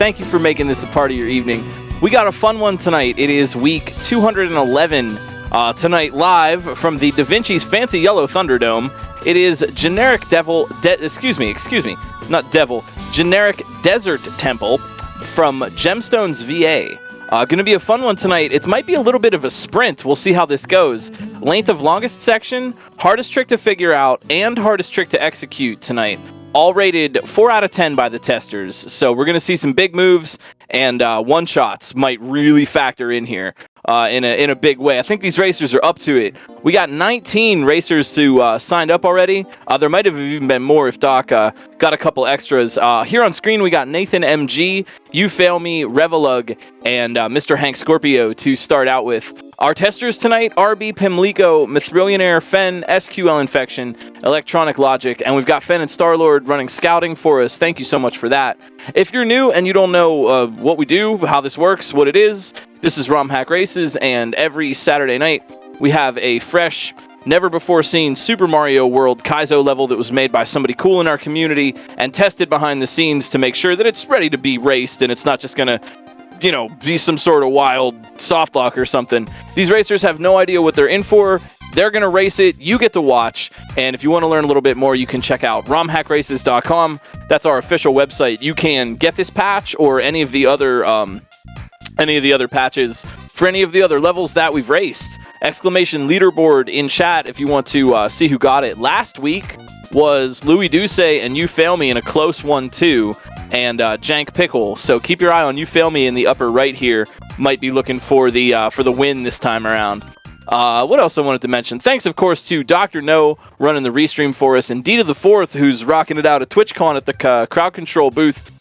Thank you for making this a part of your evening. We got a fun one tonight. It is week 211 tonight, live from the Da Vinci's Fancy Yellow Thunderdome. It is generic generic Desert Temple from gemstonezVA. Going to be a fun one tonight. It might be a little bit of a sprint. We'll see how this goes. Length of longest section, hardest trick to figure out, and hardest trick to execute tonight. All rated 4 out of 10 by the testers. So we're going to see some big moves, and one-shots might really factor in here in a big way. I think these racers are up to it. We got 19 racers to signed up already. There might have even been more if Doc got a couple extras. Here on screen, we got Nathan MG, You Fail Me, Revelug, and Mr. Hank Scorpio to start out with. Our testers tonight, RB Pimlico, Mithrillionaire, Fen, SQL Infection, Electronic Logic, and we've got Fen and Starlord running scouting for us. Thank you so much for that. If you're new and you don't know what we do, how this works, what it is, this is Romhack Races, and every Saturday night we have a fresh, never-before-seen Super Mario World Kaizo level that was made by somebody cool in our community and tested behind the scenes to make sure that it's ready to be raced and it's not just going to, you know, be some sort of wild soft lock or something. These racers have no idea what they're in for. They're going to race it. You get to watch. And if you want to learn a little bit more, you can check out romhackraces.com. That's our official website. You can get this patch or any of the other patches for any of the other levels that we've raced. Exclamation leaderboard in chat if you want to see who got it. Last week was Louis Duce and You Fail Me in a close 1-2, and Jank Pickle. So keep your eye on You Fail Me in the upper right here. Might be looking for the win this time around. What else I wanted to mention? Thanks, of course, to Dr. No running the restream for us, and Dita the Fourth, who's rocking it out at TwitchCon at the crowd control booth,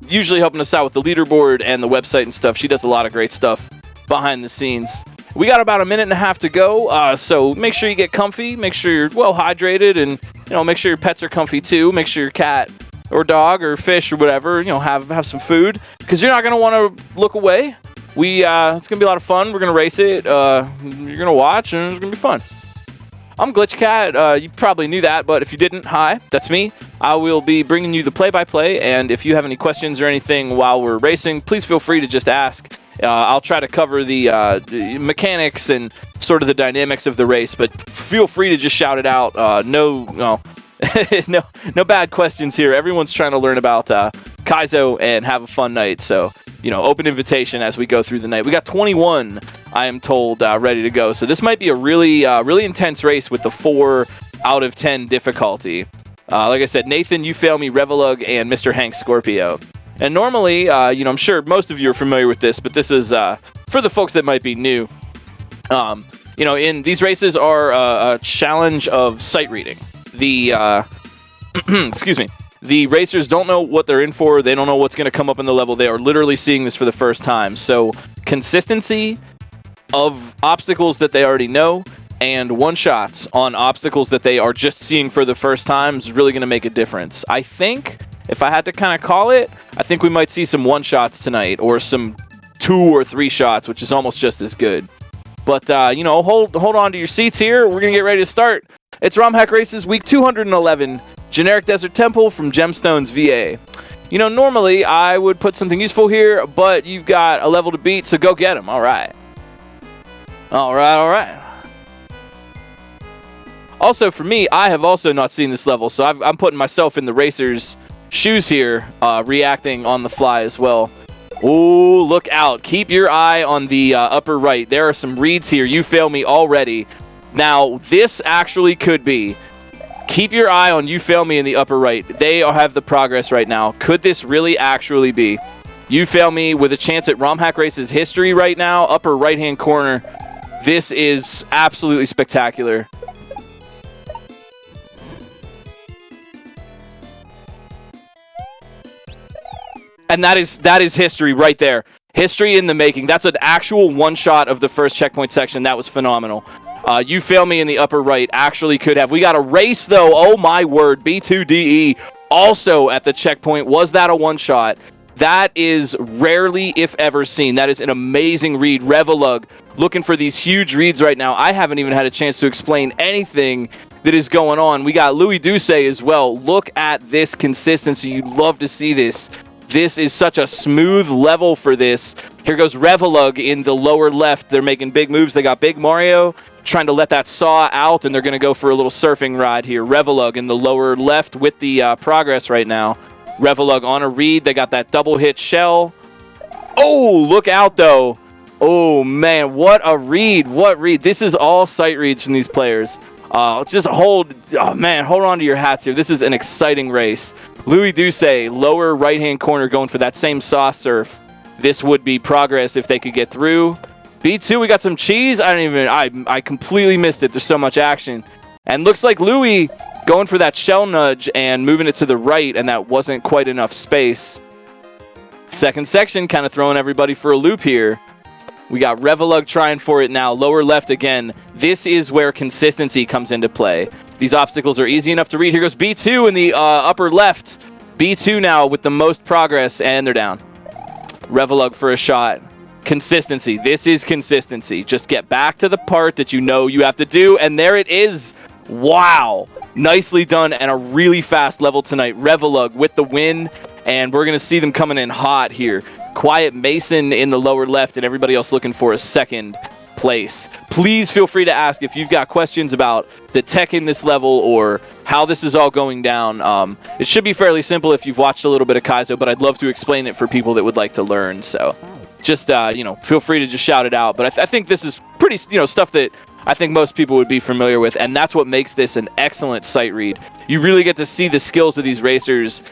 usually helping us out with the leaderboard and the website and stuff. She does a lot of great stuff behind the scenes. We got about a minute and a half to go, so make sure you get comfy, make sure you're well hydrated, and make sure your pets are comfy too. Make sure your cat or dog or fish or whatever, have some food, because you're not going to want to look away. It's going to be a lot of fun. We're going to race it. You're going to watch, and it's going to be fun. I'm Glitch Cat. You probably knew that, but if you didn't, hi, that's me. I will be bringing you the play-by-play, and if you have any questions or anything while we're racing, please feel free to just ask. I'll try to cover the mechanics and sort of the dynamics of the race, but feel free to just shout it out. No bad questions here. Everyone's trying to learn about Kaizo and have a fun night, so open invitation as we go through the night. We got 21, I am told, ready to go. So this might be a really intense race with the 4 out of 10 difficulty. Like I said, Nathan, You Fail Me, Revelug, and Mr. Hank Scorpio. And normally, I'm sure most of you are familiar with this, but this is for the folks that might be new. In these races are a challenge of sight reading. The The racers don't know what they're in for. They don't know what's going to come up in the level. They are literally seeing this for the first time. So consistency of obstacles that they already know and one-shots on obstacles that they are just seeing for the first time is really going to make a difference. I think, if I had to kind of call it, I think we might see some one-shots tonight or some 2 or 3 shots, which is almost just as good. But, hold on to your seats here. We're going to get ready to start. It's Romhack Races week 211. Generic Desert Temple from gemstonezVA. Normally I would put something useful here, but you've got a level to beat, so go get them. All right. Also, for me, I have also not seen this level, so I'm putting myself in the racer's shoes here, reacting on the fly as well. Ooh, look out. Keep your eye on the upper right. There are some reads here. You fail me already. Now, this actually could be. Keep your eye on You Fail Me in the upper right. They have the progress right now. Could this really actually be? You Fail Me with a chance at Romhack Race's history right now. Upper right-hand corner. This is absolutely spectacular. And that is history right there. History in the making. That's an actual one-shot of the first checkpoint section. That was phenomenal. You Fail Me in the upper right actually could have. We got a race, though. Oh, my word. B2DE also at the checkpoint. Was that a one-shot? That is rarely, if ever, seen. That is an amazing read. Revelug looking for these huge reads right now. I haven't even had a chance to explain anything that is going on. We got Louis Duce as well. Look at this consistency. You'd love to see this This is such a smooth level for this. Here goes Revelug in the lower left. They're making big moves. They got Big Mario trying to let that saw out, and they're going to go for a little surfing ride here. Revelug in the lower left with the progress right now. Revelug on a read. They got that double hit shell. Oh, look out, though. Oh, man, what a read. What read. This is all sight reads from these players. Just hold on to your hats here. This is an exciting race. Louis Doucet, lower right-hand corner, going for that same saw surf. This would be progress if they could get through. B2, we got some cheese. I completely missed it. There's so much action. And looks like Louis going for that shell nudge and moving it to the right, and that wasn't quite enough space. Second section, kind of throwing everybody for a loop here. We got Revelug trying for it now. Lower left again. This is where consistency comes into play. These obstacles are easy enough to read. Here goes B2 in the upper left. B2 now with the most progress, and they're down. Revelug for a shot. Consistency. This is consistency. Just get back to the part that you know you have to do, and there it is. Wow. Nicely done, and a really fast level tonight. Revelug with the win, and we're going to see them coming in hot here. Quiet Mason in the lower left, and everybody else looking for a second place. Please feel free to ask if you've got questions about the tech in this level or how this is all going down. It should be fairly simple if you've watched a little bit of Kaizo, but I'd love to explain it for people that would like to learn. So just, feel free to just shout it out. But I think this is pretty, stuff that I think most people would be familiar with, and that's what makes this an excellent sight read. You really get to see the skills of these racers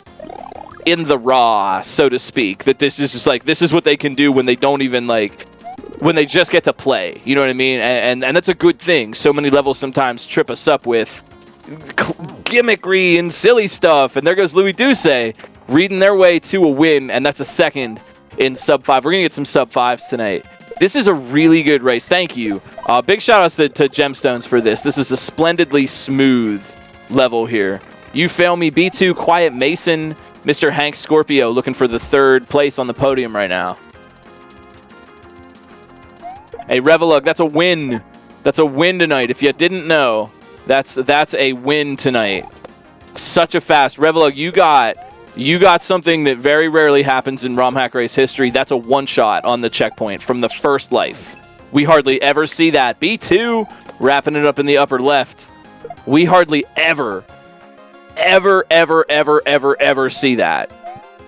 in the raw, so to speak, that this is just like, this is what they can do when they don't even when they just get to play, you know what I mean? And that's a good thing. So many levels sometimes trip us up with gimmickry and silly stuff, and there goes Louis Doucet reading their way to a win, and that's a second in sub 5. We're gonna get some sub 5s tonight. This is a really good race. Thank you. Big shout outs to Gemstones for this. This is a splendidly smooth level here. You Fail Me, B2, Quiet Mason, Mr. Hank Scorpio looking for the third place on the podium right now. Hey, Revelug, that's a win. That's a win tonight. If you didn't know, that's a win tonight. Such a fast Revelug. You got something that very rarely happens in Romhack race history. That's a one-shot on the checkpoint from the first life. We hardly ever see that. B2 wrapping it up in the upper left. We hardly ever see that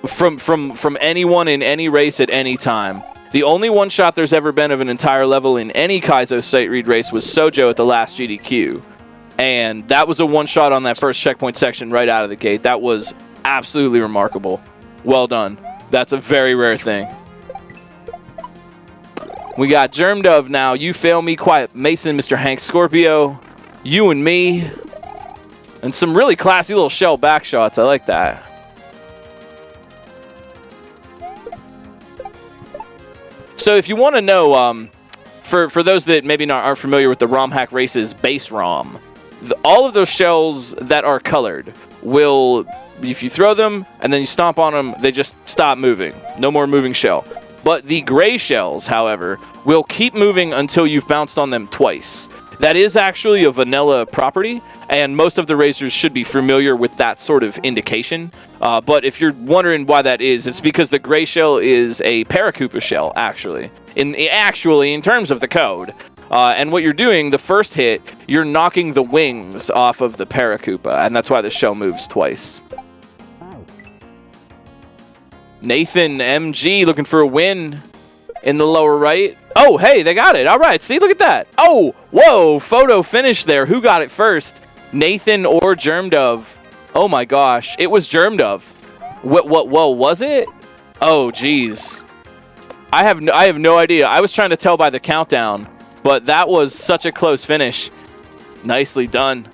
from anyone in any race at any time. The only one shot there's ever been of an entire level in any Kaizo sight read race was Sojo at the last GDQ, and that was a one shot on that first checkpoint section right out of the gate. That was absolutely remarkable. Well done. That's a very rare thing. We got Germ Dove now. You Fail Me, Quiet Mason, Mr. Hank Scorpio, you and me. And some really classy little shell back shots. I like that. So if you want to know, for those that maybe aren't familiar with the Romhack race's base ROM, all of those shells that are colored will, if you throw them and then you stomp on them, they just stop moving. No more moving shell. But the gray shells, however, will keep moving until you've bounced on them twice. That is actually a vanilla property, and most of the racers should be familiar with that sort of indication. But if you're wondering why that is, it's because the gray shell is a Paracupa shell, actually, in terms of the code. And what you're doing, the first hit, you're knocking the wings off of the Paracupa, and that's why the shell moves twice. Nathan MG looking for a win in the lower right. Oh, hey, they got it. All right, see, look at that. Oh, whoa, photo finish there. Who got it first? Nathan or Germ Dove? Oh my gosh, it was Germ Dove. What was it? Oh, geez. I have no idea. I was trying to tell by the countdown, but that was such a close finish. Nicely done.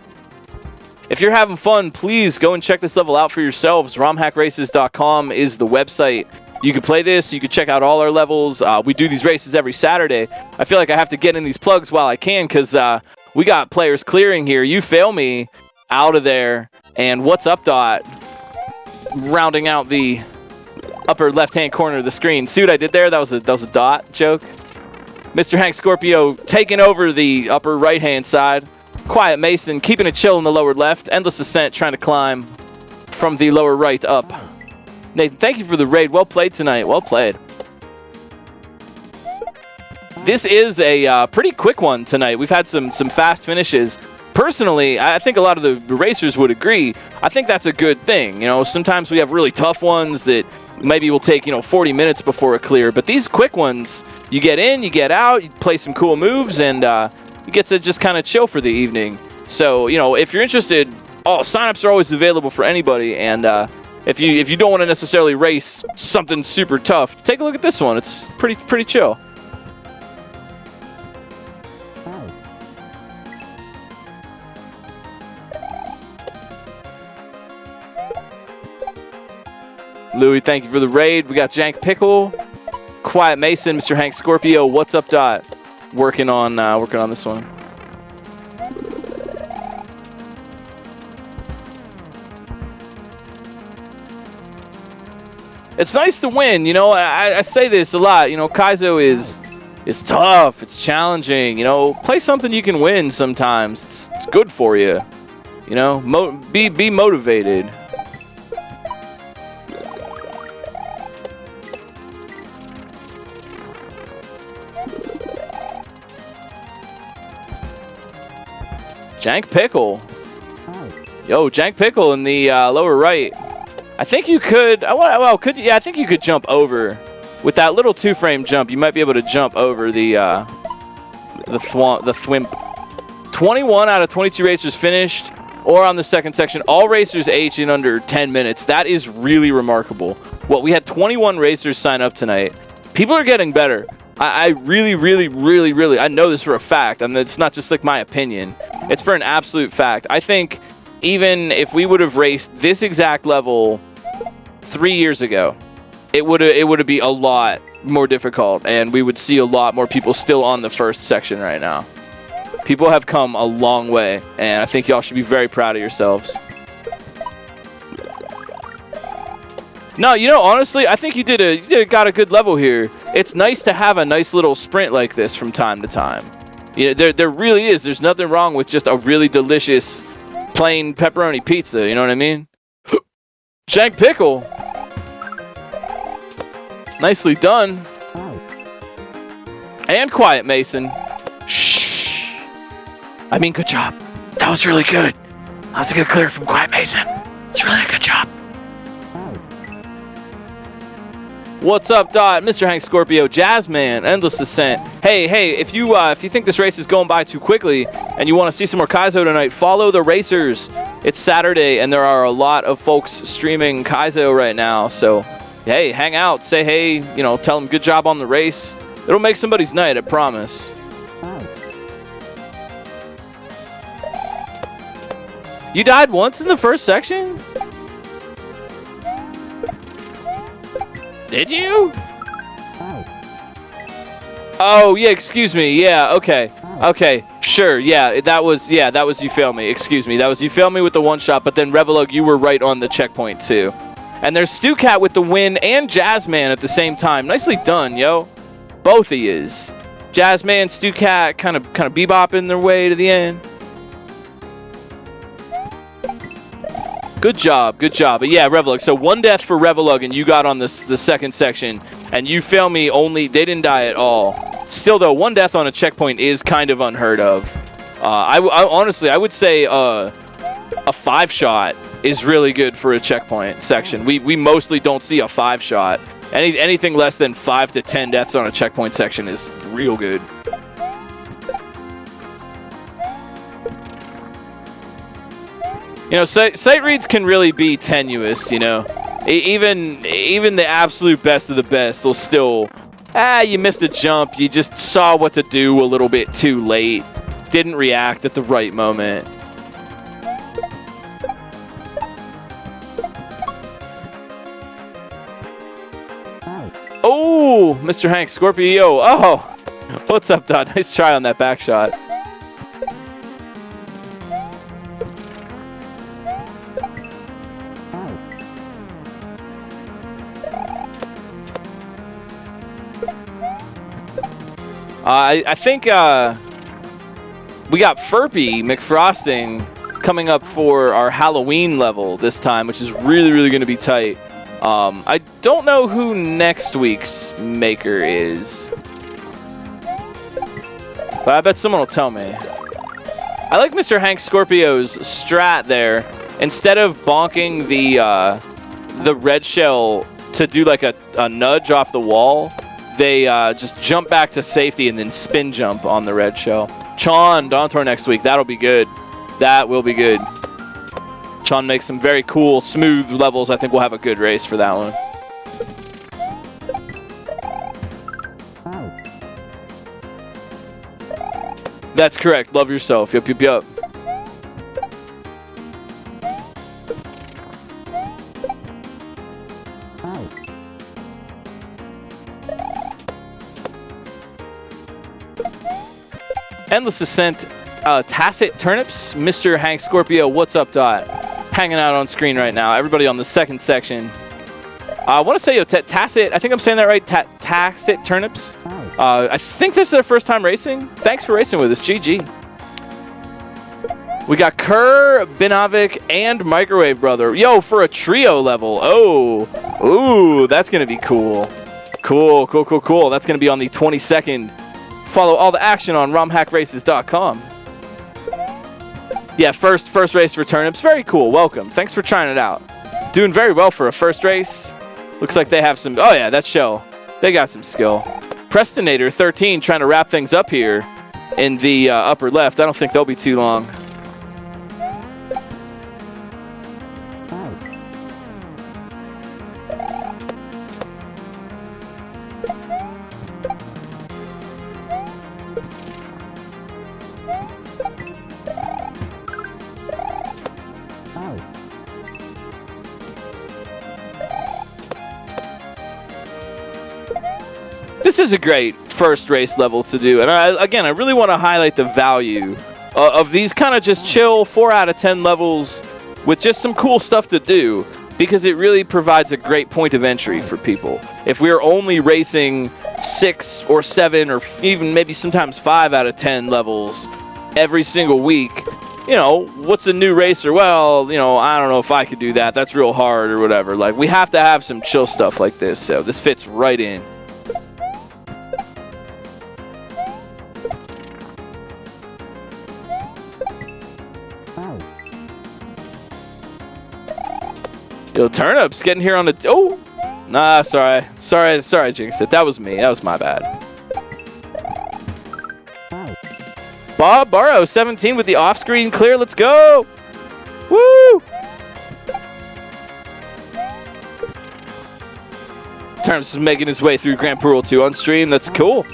If you're having fun, please go and check this level out for yourselves. RomhackRaces.com is the website. You can play this. You can check out all our levels. We do these races every Saturday. I feel like I have to get in these plugs while I can because we got players clearing here. You Fail Me out of there. And What's Up Dot rounding out the upper left-hand corner of the screen. See what I did there? That was a dot joke. Mr. Hank Scorpio taking over the upper right-hand side. Quiet Mason keeping it chill in the lower left. Endless Ascent trying to climb from the lower right up. Nathan, thank you for the raid. Well played tonight. Well played. This is a pretty quick one tonight. We've had some fast finishes. Personally, I think a lot of the racers would agree. I think that's a good thing. You know, sometimes we have really tough ones that maybe will take, 40 minutes before a clear. But these quick ones, you get in, you get out, you play some cool moves, and you get to just kind of chill for the evening. So, if you're interested, signups are always available for anybody. And if you don't want to necessarily race something super tough, take a look at this one. It's pretty chill. Louis, thank you for the raid. We got Jank Pickle, Quiet Mason, Mr. Hank Scorpio. What's up, Dot? Working on this one. It's nice to win. I say this a lot. Kaizo is tough. It's challenging. Play something you can win sometimes. It's good for you. Be motivated. Jank Pickle. Yo, Jank Pickle in the lower right. I think you could. I think you could jump over with that little 2-frame jump. You might be able to jump over the thwimp. 21 out of 22 racers finished, or on the second section, all racers H in under 10 minutes. That is really remarkable. We had 21 racers sign up tonight. People are getting better. I really, I know this for a fact. I mean, it's not just like my opinion. It's for an absolute fact. I think even if we would have raced this exact level 3 years ago, it would be a lot more difficult, and we would see a lot more people still on the first section right now. People have come a long way, and I think y'all should be very proud of yourselves. No, honestly, I think you got a good level here. It's nice to have a nice little sprint like this from time to time. There really is. There's nothing wrong with just a really delicious plain pepperoni pizza. You know what I mean? Jank Pickle. Nicely done. And Quiet Mason. Shh. I mean, good job. That was really good. That was a good clear from Quiet Mason. It's really a good job. What's up, Dot? Mr. Hank Scorpio, Jazzman, Endless Ascent. Hey, if you think this race is going by too quickly and you want to see some more Kaizo tonight, follow the racers. It's Saturday, and there are a lot of folks streaming Kaizo right now. So, hey, hang out, say hey, tell them good job on the race. It'll make somebody's night, I promise. You died once in the first section? Did you? Oh, yeah, excuse me. Yeah, okay. Okay, sure. Yeah, that was you fail me. Excuse me. That was you fail me with the one shot, but then Revelug, you were right on the checkpoint too. And there's Stucat with the win and Jazzman at the same time. Nicely done, yo. Both of yous. Jazzman, Stucat kind of bebopping their way to the end. Good job. But yeah, Revelug. So one death for Revelug, and you got on the second section, and you fail me only. They didn't die at all. Still, though, one death on a checkpoint is kind of unheard of. I honestly, I would say a 5-shot is really good for a checkpoint section. We mostly don't see a 5-shot. Anything less than 5 to 10 deaths on a checkpoint section is real good. Sight reads can really be tenuous, Even the absolute best of the best will still, you missed a jump. You just saw what to do a little bit too late. Didn't react at the right moment. Oh, Mr. Hank Scorpio. Oh, what's up, Dot? Nice try on that back shot. I think we got Furpy McFrosting coming up for our Halloween level this time, which is really going to be tight. I don't know who next week's maker is, but I bet someone will tell me. I like Mr. Hank Scorpio's strat there. Instead of bonking the red shell to do like a nudge off the wall, they just jump back to safety and then spin jump on the red shell. Chon, Dawntor next week. That'll be good. That will be good. Chon makes some very cool, smooth levels. I think we'll have a good race for that one. That's correct. Love yourself. Yup, yup, yup. Endless Ascent, Tacit Turnips, Mr. Hank Scorpio, what's up, Dot? Hanging out on screen right now. Everybody on the second section. I want to say, Tacit, I think I'm saying that right, Tacit Turnips. I think this is their first time racing. Thanks for racing with us, GG. We got Kerr, Binavik, and Microwave Brother. Yo, for a trio level. Oh, ooh, that's going to be cool. Cool, cool, cool, cool. That's going to be on the 22nd. Follow all the action on romhackraces.com. Yeah, first race for Turnips. Very cool. Welcome. Thanks for trying it out. Doing very well for a first race. Looks like they have some... Oh, yeah, that shell. They got some skill. Prestonator 13 trying to wrap things up here in the upper left. I don't think they'll be too long. This is a great first race level to do. And I really want to highlight the value of these kind of just chill 4 out of 10 levels with just some cool stuff to do, because it really provides a great point of entry for people. If we're only racing 6 or 7 or even maybe sometimes 5 out of 10 levels every single week, you know, what's a new racer? Well, you know, I don't know if I could do that. That's real hard or whatever. Like, we have to have some chill stuff like this. So this fits right in. Yo, Turnips getting here on the... Oh! Nah, sorry. Sorry, jinxed it. That was me. That was my bad. Bob Barrow, 17 with the off-screen clear. Let's go! Woo! Turnips is making his way through Grand Prix 2 on stream. That's cool.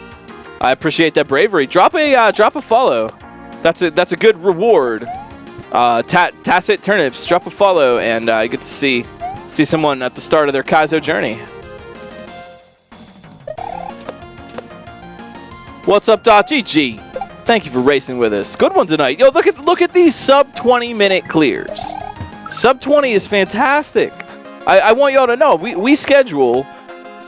I appreciate that bravery. Drop a follow. That's a good reward. Tacit Turnips, drop a follow, and you get to see someone at the start of their Kaizo journey. What's up, .gg? Thank you for racing with us. Good one tonight. Yo, look at these sub 20-minute clears. Sub 20 is fantastic. I want y'all to know we schedule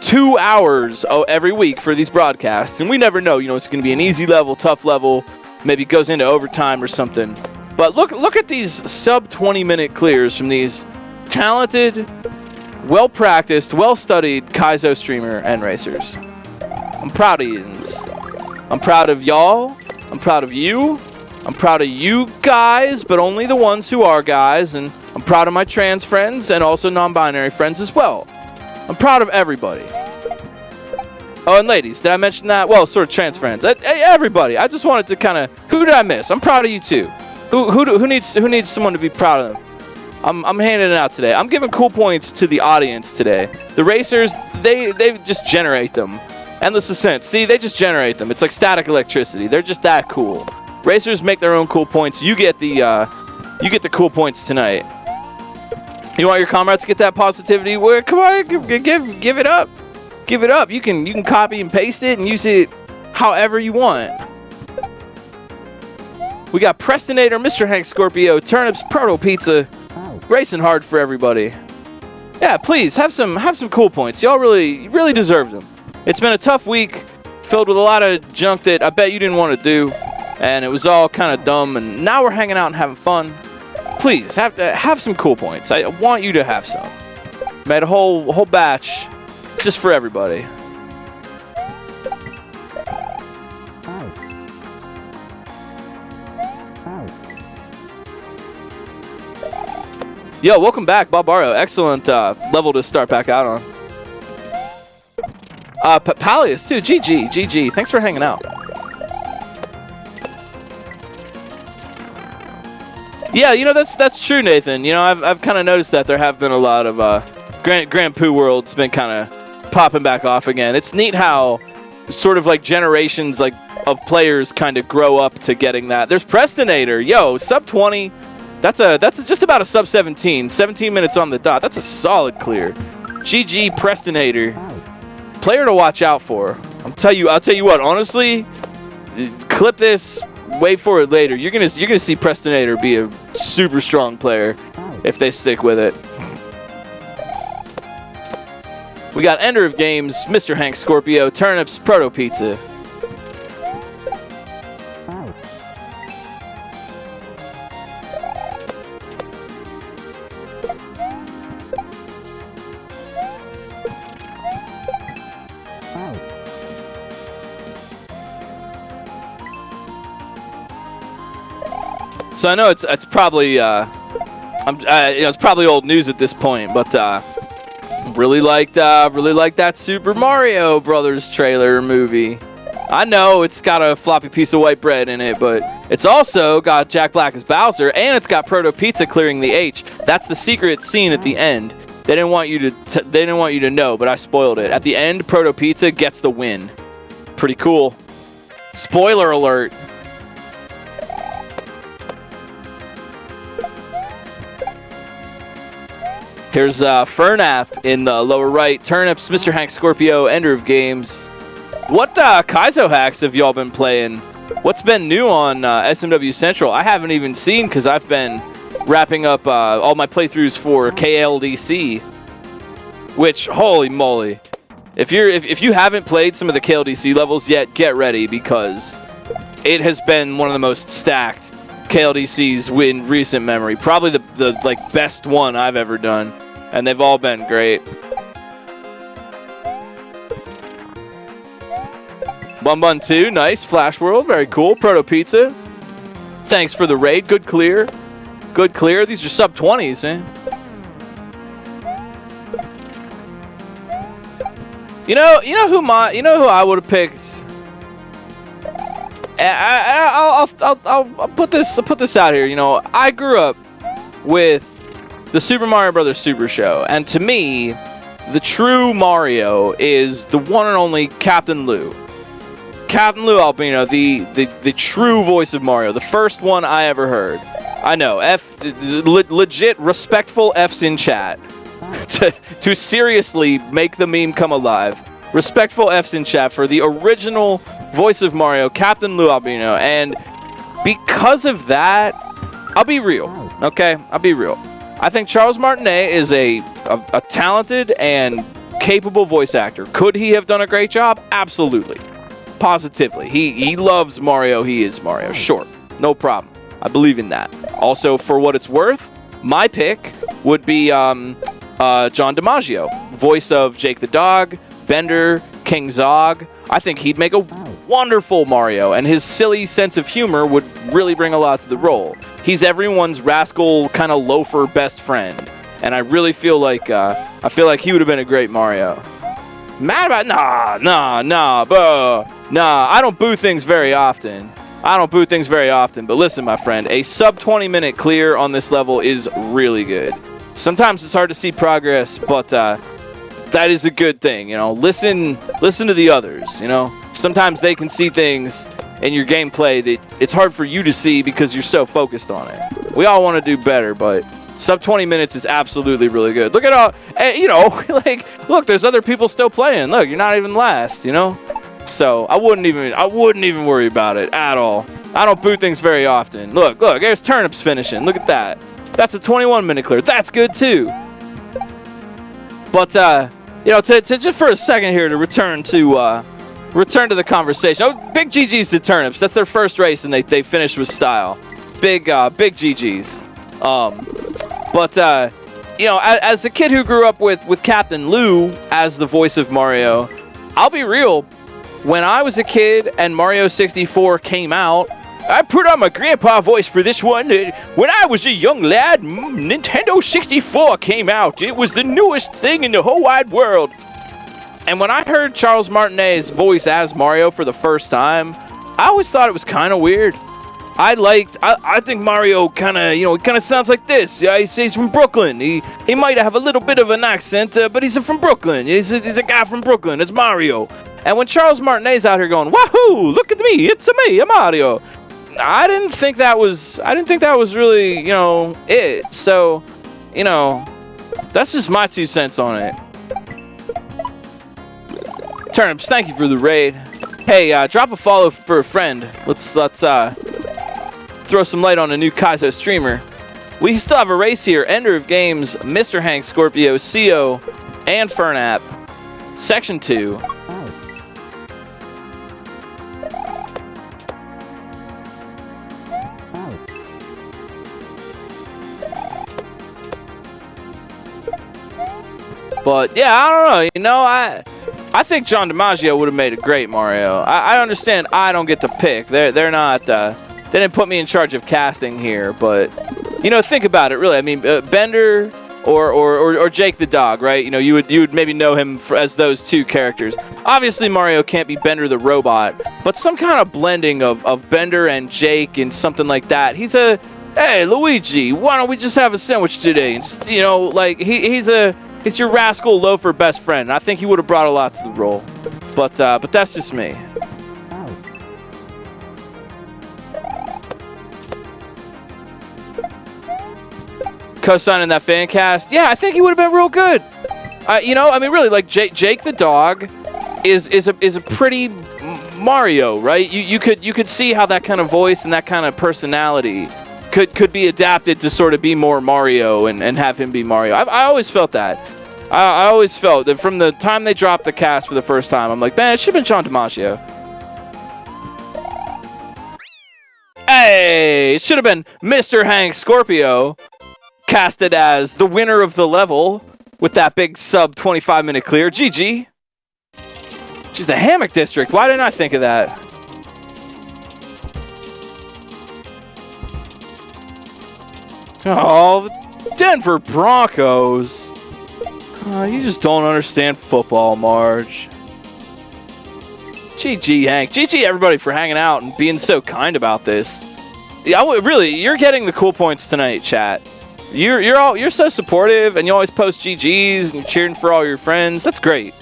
2 hours every week for these broadcasts, and we never know. You know, it's going to be an easy level, tough level, maybe it goes into overtime or something. But look at these sub 20-minute clears from these talented, well-practiced, well-studied Kaizo streamer and racers. I'm proud of you. I'm proud of y'all. I'm proud of you. I'm proud of you guys, but only the ones who are guys. And I'm proud of my trans friends and also non-binary friends as well. I'm proud of everybody. Oh, and ladies, did I mention that? Well, sort of trans friends. Everybody. I just wanted to kind of... Who did I miss? I'm proud of you too. Who needs someone to be proud of them? I'm handing it out today. I'm giving cool points to the audience today. The racers, they just generate them. Endless Ascent, see, they just generate them. It's like static electricity. They're just that cool. Racers make their own cool points. You get the cool points tonight. You want your comrades to get that positivity? Well, come on, give it up. Give it up. You can copy and paste it and use it however you want. We got Prestonator, Mr. Hank Scorpio, Turnips, Proto Pizza, racing hard for everybody. Yeah, please have some cool points. Y'all really deserve them. It's been a tough week, filled with a lot of junk that I bet you didn't want to do, and it was all kind of dumb. And now we're hanging out and having fun. Please have some cool points. I want you to have some. Made a whole batch just for everybody. Yo, welcome back, Bob Barrow. Excellent level to start back out on. Palius too. GG. Thanks for hanging out. Yeah, you know, that's true, Nathan. You know, I've kind of noticed that there have been a lot of Grand Poo World's been kind of popping back off again. It's neat how sort of like generations like of players kind of grow up to getting that. There's Prestonator. Yo, sub 20. That's just about a sub 17. 17 minutes on the dot. That's a solid clear. GG Prestonator. Player to watch out for. I'll tell you what, honestly, clip this, wait for it later. You're gonna see Prestonator be a super strong player if they stick with it. We got Ender of Games, Mr. Hank Scorpio, Turnips, Proto Pizza. So I know it's probably it's probably old news at this point, but really liked that Super Mario Brothers trailer movie. I know it's got a floppy piece of white bread in it, but it's also got Jack Black as Bowser, and it's got Proto Pizza clearing the H. That's the secret scene at the end. They didn't want you to know, but I spoiled it. At the end, Proto Pizza gets the win. Pretty cool. Spoiler alert. Here's Fernap in the lower right. Turnips, Mr. Hank Scorpio, Ender of Games. What Kaizo hacks have y'all been playing? What's been new on SMW Central? I haven't even seen because I've been wrapping up all my playthroughs for KLDC. Which, holy moly. If you haven't played some of the KLDC levels yet, get ready because it has been one of the most stacked KLDCs in recent memory. Probably the like best one I've ever done. And they've all been great. Bun 2, nice. Flash World, very cool. Proto Pizza, thanks for the raid. Good clear. Good clear. These are sub 20s, man. You know who I would have picked. I'll put this out here. You know, I grew up with the Super Mario Brothers Super Show, and to me, the true Mario is the one and only Captain Lou. Captain Lou Albino, the true voice of Mario, the first one I ever heard. I know, legit respectful F's in chat to seriously make the meme come alive. Respectful F's in chat for the original voice of Mario, Captain Lou Albino, and because of that, I'll be real, okay? I'll be real. I think Charles Martinet is a talented and capable voice actor. Could he have done a great job? Absolutely. Positively. He loves Mario. He is Mario. Sure. No problem. I believe in that. Also, for what it's worth, my pick would be John DiMaggio, voice of Jake the Dog, Bender, King Zog. I think he'd make a wonderful Mario, and his silly sense of humor would really bring a lot to the role. He's everyone's rascal kind of loafer best friend, and I really feel like he would have been a great Mario. Mad about nah. I don't boo things very often. But listen, my friend, a sub 20-minute clear on this level is really good. Sometimes it's hard to see progress, but that is a good thing. You know, listen to the others. You know, sometimes they can see things in your gameplay that it's hard for you to see because you're so focused on it. We all want to do better, but sub 20 minutes is absolutely really good. Look at all, you know, like, look, there's other people still playing. Look, you're not even last, you know? So I wouldn't even worry about it at all. I don't boo things very often. Look, there's Turnips finishing. Look at that. That's a 21-minute clear. That's good too. But you know, to just for a second here to return to the conversation. Oh, big GGs to Turnips. That's their first race, and they finished with style. Big GGs. But you know, as the kid who grew up with Captain Lou as the voice of Mario, I'll be real. When I was a kid and Mario 64 came out, I put on my grandpa voice for this one. When I was a young lad, Nintendo 64 came out. It was the newest thing in the whole wide world. And when I heard Charles Martinet's voice as Mario for the first time, I always thought it was kind of weird. I think Mario kind of, you know, he kind of sounds like this. Yeah, he's from Brooklyn. He might have a little bit of an accent, but he's from Brooklyn. He's a guy from Brooklyn. It's Mario. And when Charles Martinet's out here going, wahoo, look at me, it's me, I'm Mario. I didn't think that was really, you know, it. So, you know, that's just my 2 cents on it. Turnips, thank you for the raid. Hey, drop a follow for a friend. Let's throw some light on a new Kaizo streamer. We still have a race here. Ender of Games, Mr. Hank Scorpio, CO, and Fernap. Section 2. But yeah, I don't know. You know, I think John DiMaggio would have made a great Mario. I understand I don't get to pick. They're not. They didn't put me in charge of casting here. But you know, think about it. Really, I mean, Bender or Jake the dog, right? You know, you would maybe know him as those 2 characters. Obviously, Mario can't be Bender the robot, but some kind of blending of Bender and Jake and something like that. He's a hey Luigi. Why don't we just have a sandwich today? And, you know, like he's your rascal loafer best friend. I think he would have brought a lot to the role. But that's just me. Co-signing that fan cast. Yeah, I think he would have been real good. You know, I mean, really, like Jake the dog is a pretty Mario, right? You could see how that kind of voice and that kind of personality could be adapted to sort of be more Mario and have him be Mario. I always felt that. I always felt that from the time they dropped the cast for the first time, I'm like, man, it should have been John DiMaggio. Hey, it should have been Mr. Hank Scorpio, casted as the winner of the level with that big sub 25-minute clear. GG. She's the Hammock District. Why didn't I think of that? Oh, the Denver Broncos. You just don't understand football, Marge. GG, Hank. GG, everybody, for hanging out and being so kind about this. Yeah, really, you're getting the cool points tonight, chat. You're so supportive, and you always post GGs, and you're cheering for all your friends. That's great.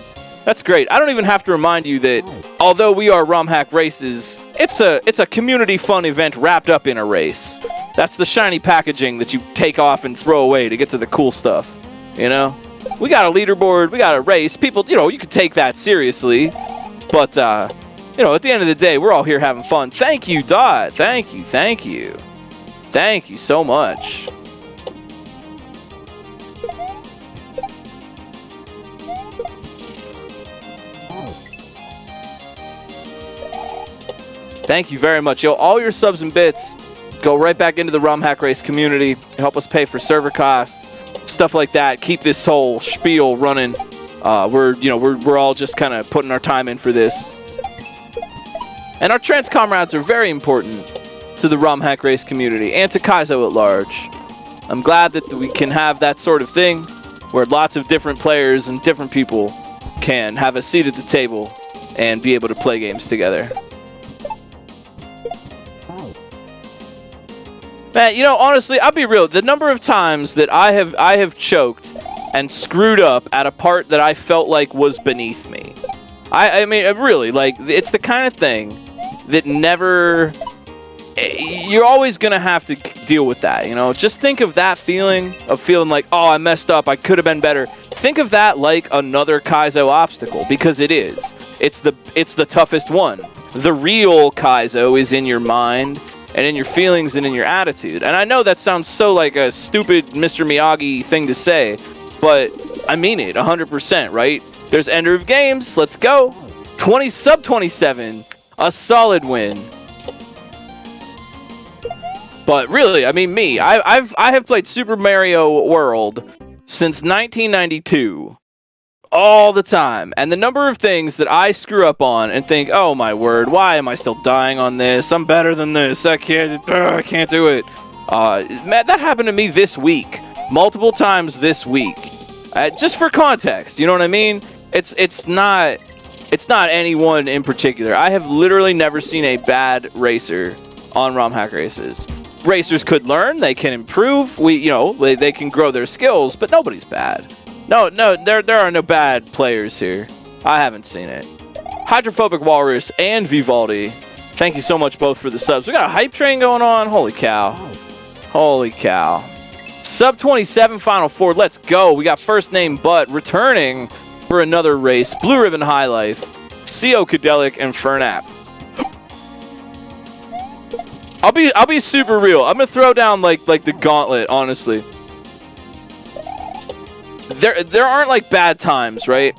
That's great. I don't even have to remind you that although we are Romhack races, it's a community fun event wrapped up in a race. That's the shiny packaging that you take off and throw away to get to the cool stuff. You know? We got a leaderboard, we got a race. People, you know, you could take that seriously. But, you know, at the end of the day, we're all here having fun. Thank you, Dot. Thank you, thank you. Thank you so much. Thank you very much. Yo, all your subs and bits go right back into the Romhack Race community. Help us pay for server costs, stuff like that. Keep this whole spiel running. We're all just kind of putting our time in for this. And our trans comrades are very important to the Romhack Race community and to Kaizo at large. I'm glad that we can have that sort of thing where lots of different players and different people can have a seat at the table and be able to play games together. Man, you know, honestly, I'll be real. The number of times that I have choked and screwed up at a part that I felt like was beneath me. I mean, really, like, it's the kind of thing that never... You're always going to have to deal with that, you know? Just think of that feeling of feeling like, oh, I messed up, I could have been better. Think of that like another Kaizo obstacle, because it is. It's the toughest one. The real Kaizo is in your mind, and in your feelings, and in your attitude. And I know that sounds so like a stupid Mr. Miyagi thing to say, but I mean it 100%, right? There's Ender of Games. Let's go. 20 sub 27. A solid win. But really, I mean, me. I have played Super Mario World since 1992. All the time. And the number of things that I screw up on and think, oh my word, why am I still dying on this? I'm better than this. I can't do it. Man, that happened to me this week. Multiple times this week. Just for context, you know what I mean? It's not anyone in particular. I have literally never seen a bad racer on Romhack races. Racers could learn, they can improve, they can grow their skills, but nobody's bad. No, there are no bad players here. I haven't seen it. Hydrophobic Walrus and Vivaldi, thank you so much both for the subs. We got a hype train going on. Holy cow. Holy cow. Sub 27 Final Four. Let's go. We got First Name Butt returning for another race. Blue Ribbon High Life, CO Cadelic, and Fernap. I'll be super real. I'm gonna throw down like the gauntlet, honestly. There aren't like bad times, right?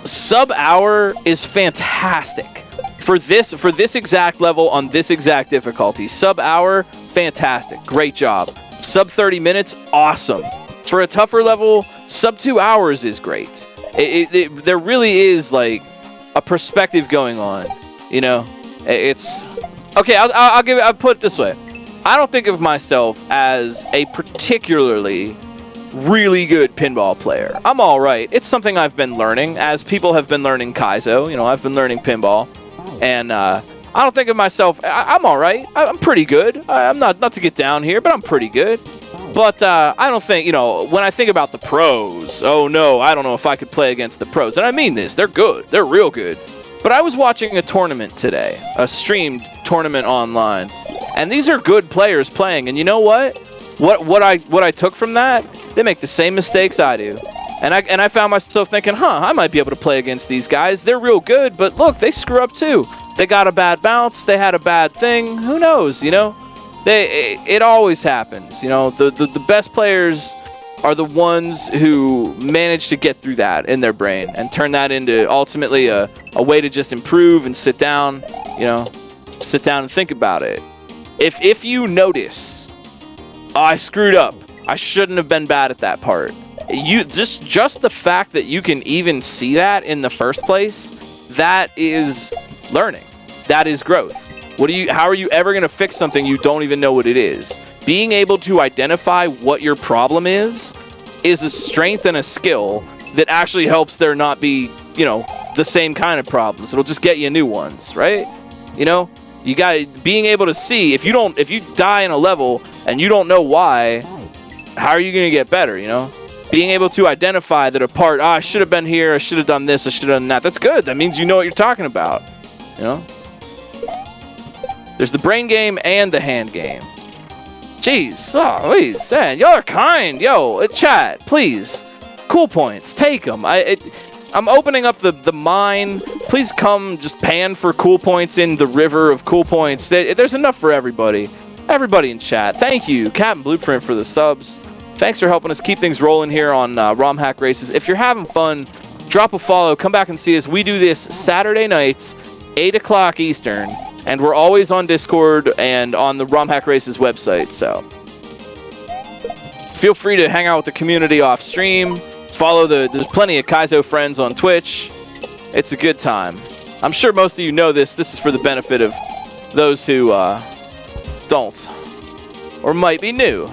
Sub hour is fantastic for this exact level on this exact difficulty. Sub hour, fantastic, great job. Sub 30 minutes, awesome. For a tougher level, sub 2 hours is great. There really is like a perspective going on, you know. It's okay. I'll put it this way. I don't think of myself as a particularly really good pinball player. I'm all right. It's something I've been learning, as people have been learning Kaizo. You know, I've been learning pinball, and I don't think of myself. I'm all right. I'm pretty good. I'm not to get down here, but I'm pretty good. But I don't think, when I think about the pros, oh no, I don't know if I could play against the pros. And I mean this. They're good. They're real good. But I was watching a tournament today, a streamed tournament online, and these are good players playing. And you know what? What I took from that? They make the same mistakes I do. And I found myself thinking, I might be able to play against these guys. They're real good, but look, they screw up too. They got a bad bounce. They had a bad thing. Who knows, It always happens. The best players are the ones who manage to get through that in their brain and turn that into ultimately a way to just improve and sit down and think about it. If you notice, I screwed up, I shouldn't have been bad at that part. You just the fact that you can even see that in the first place, that is learning. That is growth. How are you ever going to fix something you don't even know what it is? Being able to identify what your problem is a strength and a skill that actually helps there not be, the same kind of problems. It'll just get you new ones, right? You got being able to see if you die in a level and you don't know why, how are you going to get better, Being able to identify that a part, I should have been here, I should have done this, I should have done that. That's good. That means you know what you're talking about, There's the brain game and the hand game. Jeez, please, man, y'all are kind. Yo, chat, please. Cool points, take them. I'm opening up the mine. Please come just pan for cool points in the river of cool points. There's enough for everybody. Everybody in chat. Thank you, Captain Blueprint, for the subs. Thanks for helping us keep things rolling here on Romhack Races. If you're having fun, drop a follow. Come back and see us. We do this Saturday nights, 8 o'clock Eastern. And we're always on Discord and on the Romhack Races website, so feel free to hang out with the community off stream. There's plenty of Kaizo friends on Twitch. It's a good time. I'm sure most of you know this. This is for the benefit of those who don't or might be new.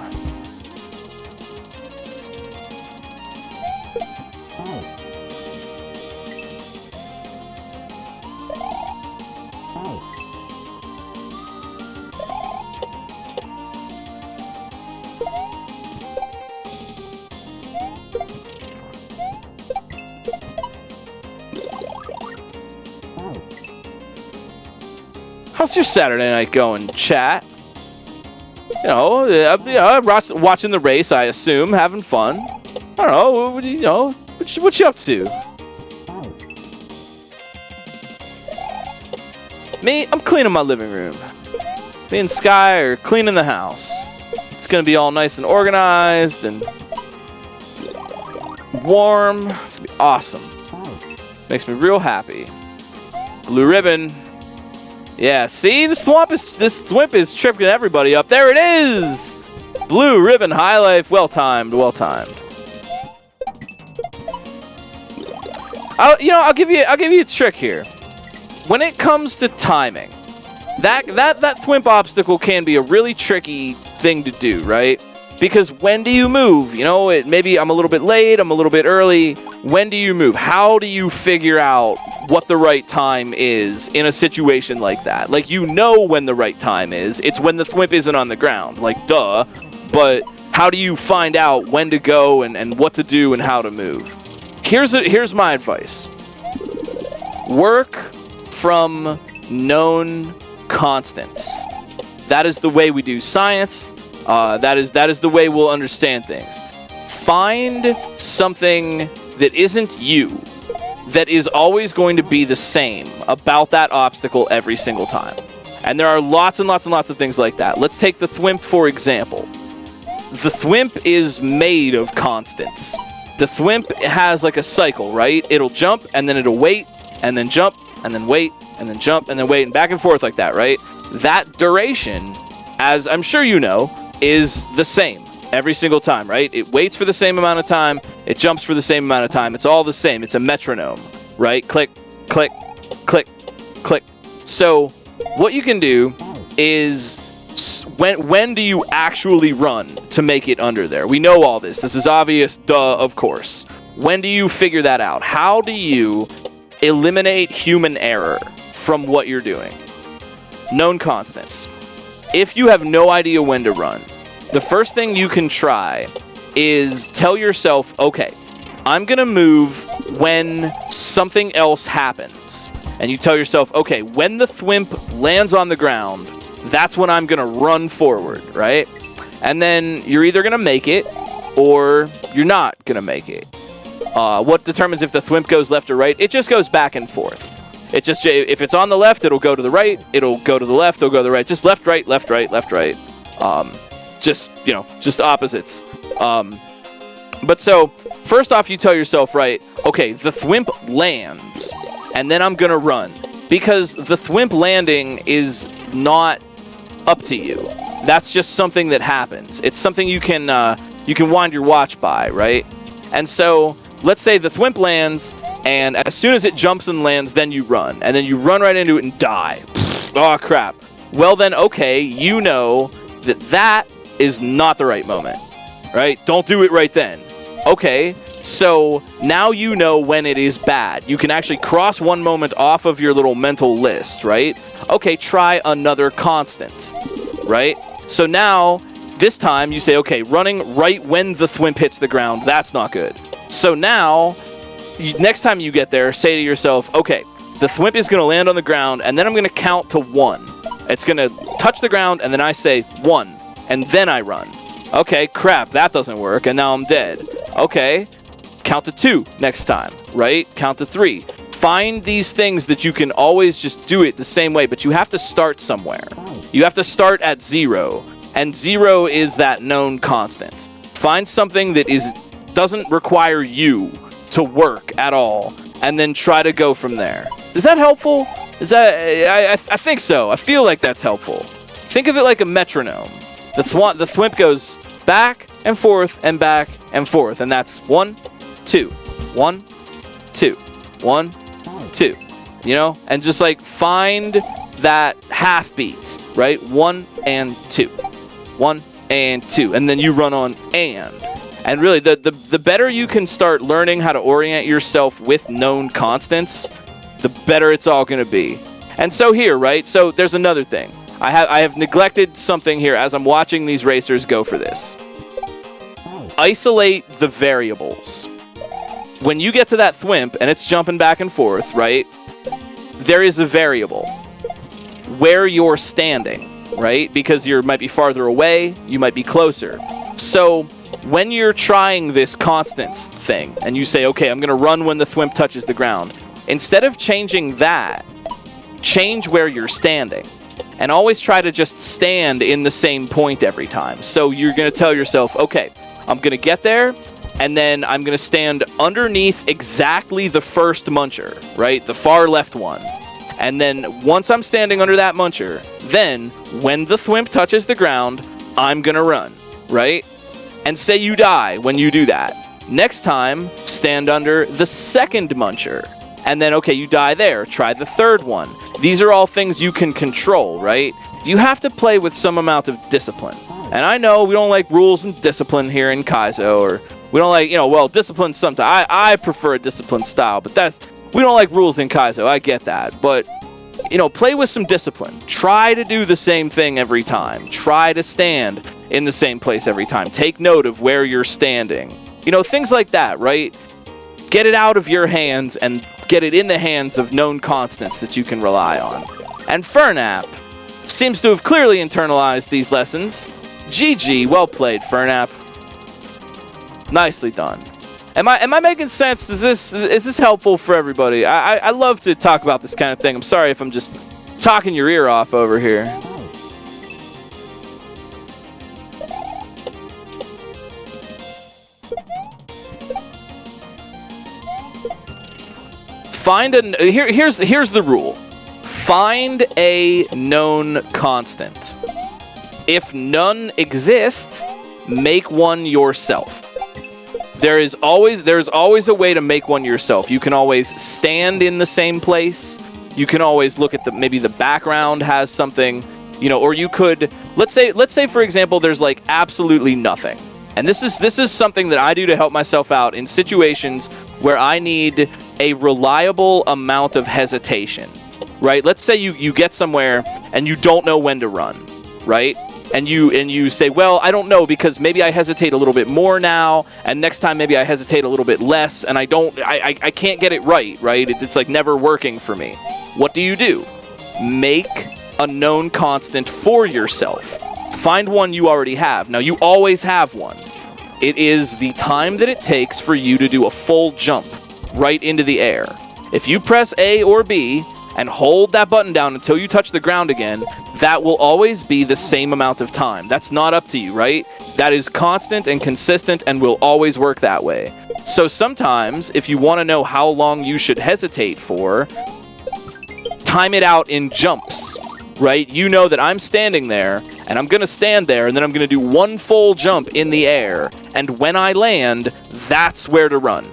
How's your Saturday night going, chat? Watching the race, I assume, having fun. I don't know, what you up to? Me, I'm cleaning my living room. Me and Sky are cleaning the house. It's gonna be all nice and organized and warm. It's gonna be awesome. Makes me real happy. Blue ribbon. Yeah, see, this thwimp is tripping everybody up. There it is! Blue ribbon high life. Well timed, well timed. I'll give you a trick here. When it comes to timing, that thwimp obstacle can be a really tricky thing to do, right? Because when do you move? Maybe I'm a little bit late, I'm a little bit early. When do you move? How do you figure out what the right time is in a situation like that? Like, when the right time is. It's when the thwimp isn't on the ground. Like, duh. But how do you find out when to go and what to do and how to move? Here's my advice. Work from known constants. That is the way we do science. That is the way we'll understand things. Find something that isn't you, that is always going to be the same about that obstacle every single time. And there are lots and lots and lots of things like that. Let's take the thwimp, for example. The thwimp is made of constants. The thwimp has like a cycle, right? It'll jump, and then it'll wait, and then jump, and then wait, and then jump, and then wait, and back and forth like that, right? That duration, as I'm sure you know, is the same every single time, right? It waits for the same amount of time. It jumps for the same amount of time. It's all the same. It's a metronome, right? Click, click, click, click. So what you can do is when do you actually run to make it under there? We know all this. This is obvious, duh, of course. When do you figure that out? How do you eliminate human error from what you're doing? Known constants. If you have no idea when to run, the first thing you can try is tell yourself, okay, I'm going to move when something else happens. And you tell yourself, okay, when the thwimp lands on the ground, that's when I'm going to run forward, right? And then you're either going to make it or you're not going to make it. What determines if the thwimp goes left or right? It just goes back and forth. If it's on the left, it'll go to the right. It'll go to the left. It'll go to the right. Just left, right, left, right, left, right. Just opposites. But so first off, you tell yourself, right, okay, the thwimp lands, and then I'm going to run. Because the thwimp landing is not up to you. That's just something that happens. It's something you can wind your watch by, right? And so let's say the thwimp lands, and as soon as it jumps and lands, then you run. And then you run right into it and die. Oh, crap. Well, then, okay, you know that is not the right moment, right? Don't do it right then. Okay, so now you know when it is bad. You can actually cross one moment off of your little mental list, right? Okay, try another constant, right? So now, this time, you say, okay, running right when the thwimp hits the ground, that's not good. So now, next time you get there, say to yourself, okay, the thwimp is going to land on the ground, and then I'm going to count to 1. It's going to touch the ground, and then I say 1, and then I run. Okay, crap, that doesn't work, and now I'm dead. Okay, count to 2 next time, right? Count to 3. Find these things that you can always just do it the same way, but you have to start somewhere. You have to start at 0, and 0 is that known constant. Find something that doesn't require you to work at all, and then try to go from there. Is that helpful? I think so. I feel like that's helpful. Think of it like a metronome. The thwimp goes back and forth and back and forth, and that's 1, 2, 1, 2, 1, 2. And just like find that half beats, right? 1 and 2, 1 and 2, and then you run on and. And really, the better you can start learning how to orient yourself with known constants, the better it's all going to be. And so here, right? So there's another thing. I have neglected something here as I'm watching these racers go for this. Isolate the variables. When you get to that thwimp and it's jumping back and forth, right? There is a variable where you're standing, right? Because you might be farther away, you might be closer. So when you're trying this constants thing and you say, okay, I'm going to run when the thwimp touches the ground, instead of changing that, change where you're standing. And always try to just stand in the same point every time. So you're going to tell yourself, okay, I'm going to get there, and then I'm going to stand underneath exactly the first muncher, right? The far left one. And then once I'm standing under that muncher, then when the thwimp touches the ground, I'm going to run, right? And say you die when you do that. Next time, stand under the second muncher. And then, okay, you die there. Try the third one. These are all things you can control, right? You have to play with some amount of discipline. And I know we don't like rules and discipline here in Kaizo, or we don't like, well, discipline sometimes. I prefer a disciplined style, but we don't like rules in Kaizo. I get that. But, play with some discipline. Try to do the same thing every time. Try to stand in the same place every time. Take note of where you're standing. Things like that, right? Get it out of your hands and get it in the hands of known constants that you can rely on. And Fernap seems to have clearly internalized these lessons. GG, well played, Fernap. Nicely done. Am I making sense? Is this helpful for everybody? I love to talk about this kind of thing. I'm sorry if I'm just talking your ear off over here. Here's the rule. Find a known constant. If none exist, make one yourself. There's always a way to make one yourself. You can always stand in the same place. You can always look at maybe the background has something, or you could let's say for example there's like absolutely nothing. And this is something that I do to help myself out in situations where I need a reliable amount of hesitation, right? Let's say you get somewhere and you don't know when to run, right? And you say, well, I don't know because maybe I hesitate a little bit more now, and next time maybe I hesitate a little bit less, and I can't get it right? It's like never working for me. What do? Make a known constant for yourself. Find one you already have. Now, you always have one. It is the time that it takes for you to do a full jump right into the air. If you press A or B and hold that button down until you touch the ground again, that will always be the same amount of time. That's not up to you, right? That is constant and consistent and will always work that way. So sometimes, if you want to know how long you should hesitate for, time it out in jumps. Right? You know that I'm standing there, and I'm going to stand there, and then I'm going to do one full jump in the air, and when I land, that's where to run.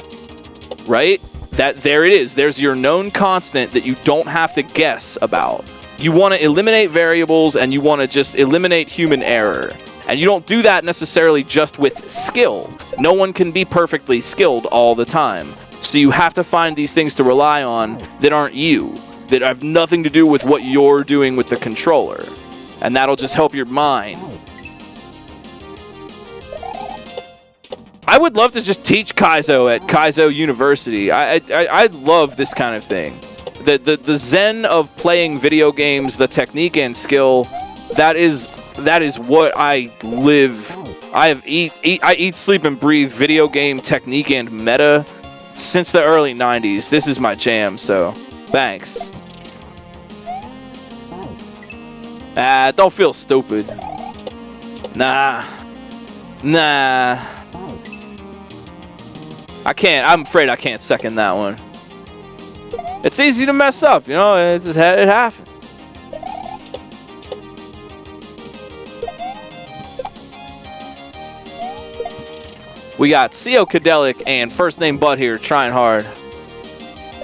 Right? There it is. There's your known constant that you don't have to guess about. You want to eliminate variables, and you want to just eliminate human error. And you don't do that necessarily just with skill. No one can be perfectly skilled all the time. So you have to find these things to rely on that aren't you, that have nothing to do with what you're doing with the controller. And that'll just help your mind. I would love to just teach Kaizo at Kaizo University. I love this kind of thing. The zen of playing video games, the technique and skill, that is what I live. I eat, sleep, and breathe video game technique and meta since the early 90s. This is my jam, so thanks. Don't feel stupid. Nah. I'm afraid I can't second that one. It's easy to mess up, it happens. We got CO Cadelic and First Name Bud here trying hard.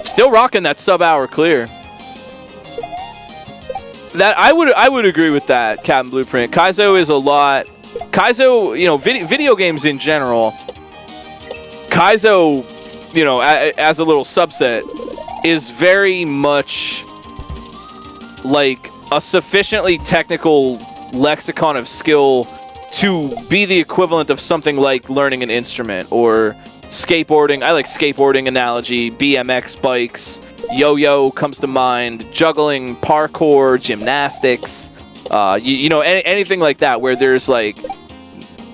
Still rocking that sub-hour clear. That I would agree with that, Captain Blueprint. Kaizo is a lot. Kaizo, video games in general. Kaizo, as a little subset, is very much like a sufficiently technical lexicon of skill to be the equivalent of something like learning an instrument or skateboarding. I like skateboarding analogy, BMX bikes. Yo-yo comes to mind, juggling, parkour, gymnastics, anything like that where there's like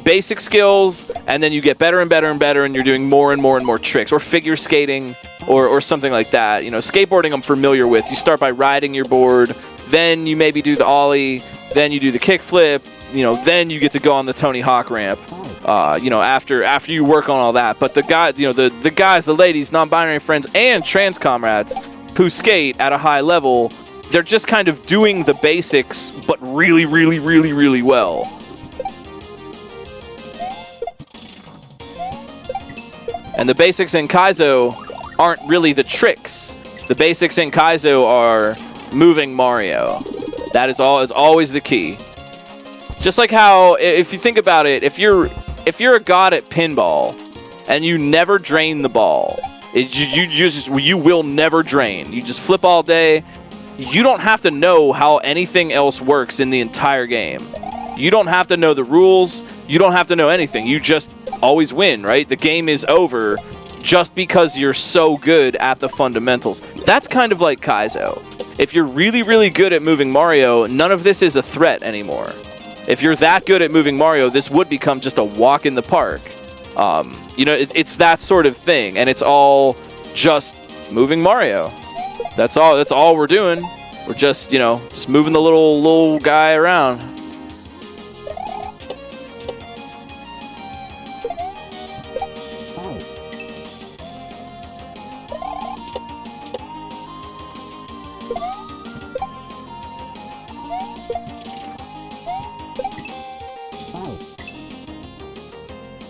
basic skills and then you get better and better and better and you're doing more and more and more tricks, or figure skating or something like that. Skateboarding I'm familiar with. You start by riding your board, then you maybe do the ollie, then you do the kickflip, then you get to go on the Tony Hawk ramp. After you work on all that. But the guys, the ladies, non-binary friends, and trans comrades who skate at a high level, they're just kind of doing the basics, but really, really, really, really well. And the basics in Kaizo aren't really the tricks. The basics in Kaizo are moving Mario. That is always the key. Just like how, if you think about it, if you're a god at pinball and you never drain the ball, you will never drain. You just flip all day. You don't have to know how anything else works in the entire game. You don't have to know the rules. You don't have to know anything. You just always win, right? The game is over just because you're so good at the fundamentals. That's kind of like Kaizo. If you're really, really good at moving Mario, none of this is a threat anymore. If you're that good at moving Mario, this would become just a walk in the park. It's that sort of thing, and it's all just moving Mario. That's all we're doing. We're just moving the little guy around.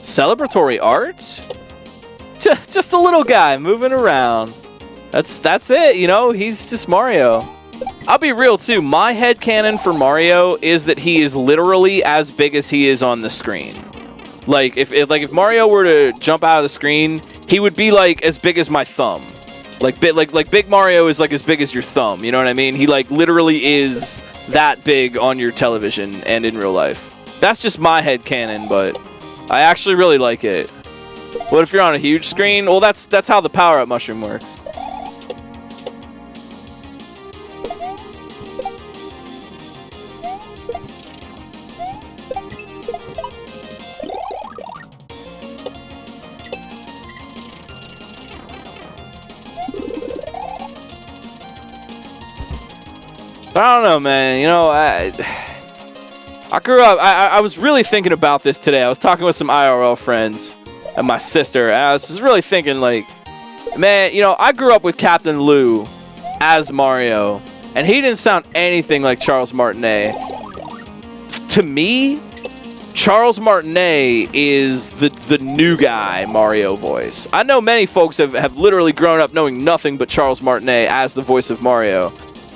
Celebratory art? Just a little guy moving around. That's it, he's just Mario. I'll be real too, my headcanon for Mario is that he is literally as big as he is on the screen. Like if Mario were to jump out of the screen, he would be like as big as my thumb. Like Big Mario is like as big as your thumb, you know what I mean? He like literally is that big on your television and in real life. That's just my headcanon, but I actually really like it. What if you're on a huge screen? Well, that's how the power-up mushroom works. I don't know, man. I grew up, I was really thinking about this today. I was talking with some IRL friends and my sister, and I was just really thinking, like, man, I grew up with Captain Lou as Mario, and he didn't sound anything like Charles Martinet. To me, Charles Martinet is the new guy Mario voice. I know many folks have literally grown up knowing nothing but Charles Martinet as the voice of Mario,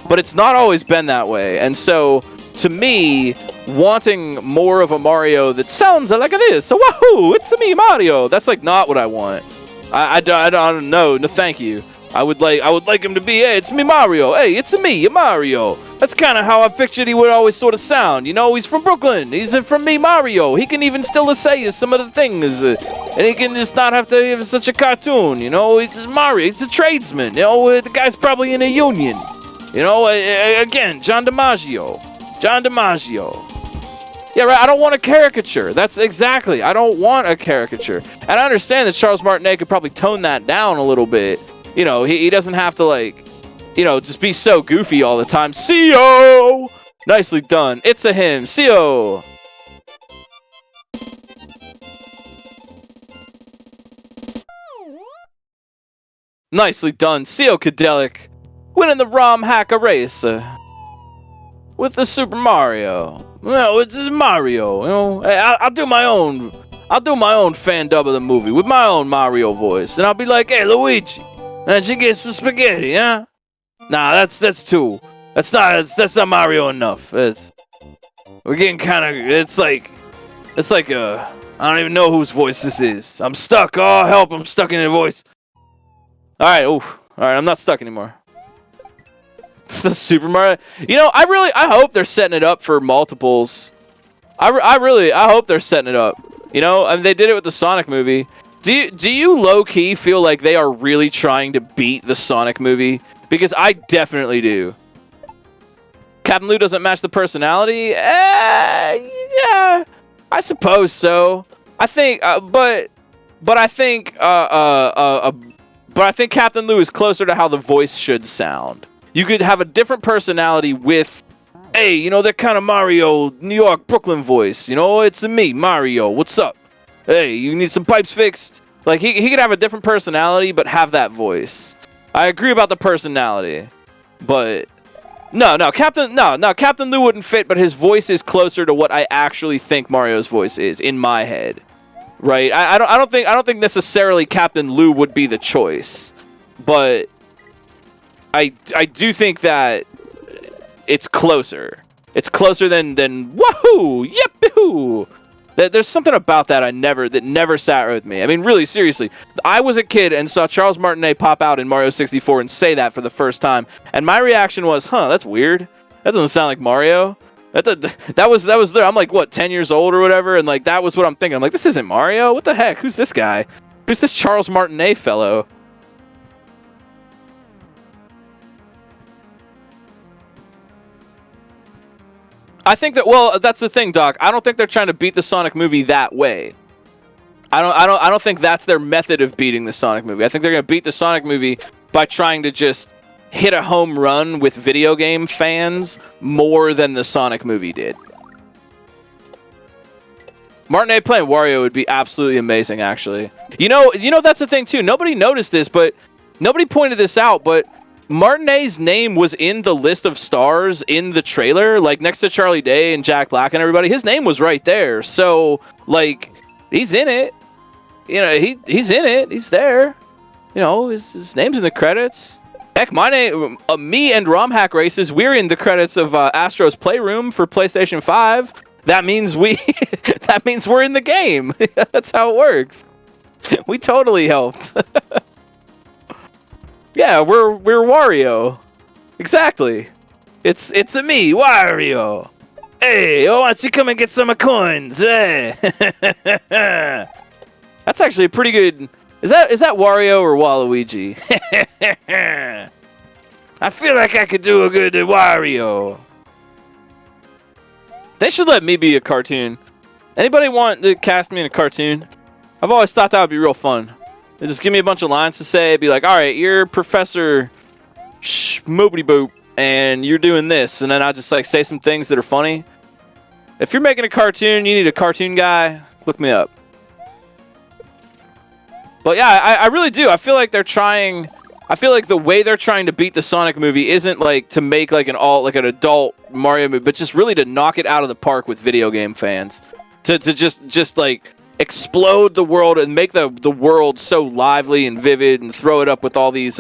but it's not always been that way, and so to me, wanting more of a Mario that sounds like this, so wahoo, it's me, Mario. That's like not what I want. I don't know. No, thank you. I would like him to be, hey, it's me, Mario. Hey, it's me, Mario. That's kind of how I pictured he would always sort of sound. He's from Brooklyn. He's from me, Mario. He can even still say some of the things, and he can just not have to have such a cartoon. It's Mario. He's a tradesman. The guy's probably in a union. Again, John DiMaggio. Yeah, right. I don't want a caricature. That's exactly. I don't want a caricature. And I understand that Charles Martinet could probably tone that down a little bit. He doesn't have to just be so goofy all the time. CO! Nicely done. It's a him. CO! Nicely done. CO Cadelic winning the Romhack race. With the Super Mario. It's Mario. I'll do my own fan dub of the movie with my own Mario voice, and I'll be like, "Hey, Luigi, and you get some spaghetti, huh?" Nah, that's too. That's not Mario enough. We're getting kind of. It's like I don't even know whose voice this is. I'm stuck. Oh, help! I'm stuck in a voice. All right. All right. I'm not stuck anymore. The Super Mario. I hope they're setting it up for multiples. I hope they're setting it up. I mean, they did it with the Sonic movie. Do you low-key feel like they are really trying to beat the Sonic movie? Because I definitely do. Captain Lou doesn't match the personality? Yeah, I suppose so. I think, but I think Captain Lou is closer to how the voice should sound. You could have a different personality with, hey, that kind of Mario, New York, Brooklyn voice. It's me, Mario. What's up? Hey, you need some pipes fixed? Like, he could have a different personality, but have that voice. I agree about the personality, but no, Captain Lou wouldn't fit, but his voice is closer to what I actually think Mario's voice is in my head. right? I don't think necessarily Captain Lou would be the choice, but I do think that it's closer. It's closer than wahoo, yippee. There's something about that that never sat with me. I mean, really, seriously. I was a kid and saw Charles Martinet pop out in Mario 64 and say that for the first time, and my reaction was, "Huh, that's weird. That doesn't sound like Mario." That was there. I'm like, what, 10 years old or whatever, and like that was what I'm thinking. I'm like, this isn't Mario. What the heck? Who's this guy? Who's this Charles Martinet fellow? I think that, well, that's the thing, Doc. I don't think they're trying to beat the Sonic movie that way. I don't think that's their method of beating the Sonic movie. I think they're going to beat the Sonic movie by trying to just hit a home run with video game fans more than the Sonic movie did. Martinet playing Wario would be absolutely amazing, actually. You know that's the thing too. Nobody noticed this, but nobody pointed this out, but Martinet's name was in the list of stars in the trailer, like next to Charlie Day and Jack Black and everybody. His name was right there. So, like, he's in it. You know, he's in it. He's there. You know, his name's in the credits. Heck, my name, me and Romhack Races, we're in the credits of Astro's Playroom for PlayStation 5. That means that means we're in the game. That's how it works. We totally helped. Yeah, we're Wario. Exactly. It's a me, Wario. Hey, why don't you come and get some coins? Hey. That's actually a pretty good. Is that Wario or Waluigi? I feel like I could do a good Wario. They should let me be a cartoon. Anybody want to cast me in a cartoon? I've always thought that would be real fun. They just give me a bunch of lines to say. Be like, all right, you're Professor Schmoobity Boop, and you're doing this. And then I'll just like say some things that are funny. If you're making a cartoon, you need a cartoon guy, look me up. But yeah, I really do. I feel like they're trying. I feel like the way they're trying to beat the Sonic movie isn't like to make like an adult Mario movie, but just really to knock it out of the park with video game fans. To just like explode the world and make the world so lively and vivid and throw it up with all these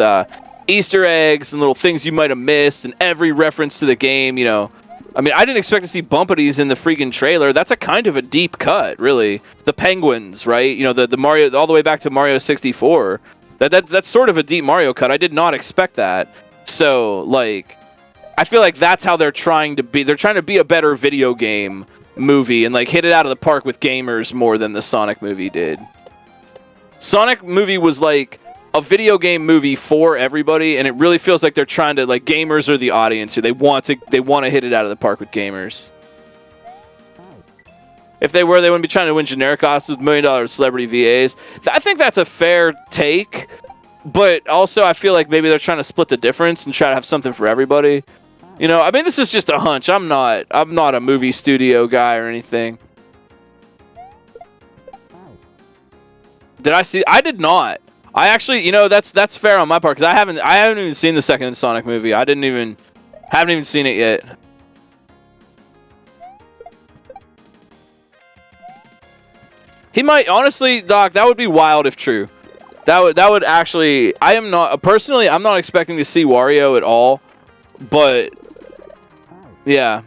Easter eggs and little things you might have missed and every reference to the game, you know. I mean, I didn't expect to see Bumpities in the freaking trailer. That's a kind of a deep cut, really. The penguins, right? You know, the Mario, all the way back to Mario 64. That's sort of a deep Mario cut. I did not expect that. So, like, I feel like that's how they're trying to be. They're trying to be a better video game movie and, like, hit it out of the park with gamers more than the Sonic movie did. Sonic movie was, like, a video game movie for everybody, and it really feels like they're trying to, like, gamers are the audience here. They want to hit it out of the park with gamers. If they were, they wouldn't be trying to win generic costs with $1 million celebrity VAs. I think that's a fair take, but also I feel like maybe they're trying to split the difference and try to have something for everybody. You know, I mean, this is just a hunch. I'm not a movie studio guy or anything. Did I see? I did not. I actually, you know, that's fair on my part because I haven't even seen the second Sonic movie. Haven't even seen it yet. He might, honestly, Doc, that would be wild if true. That would actually, I'm not expecting to see Wario at all, but yeah.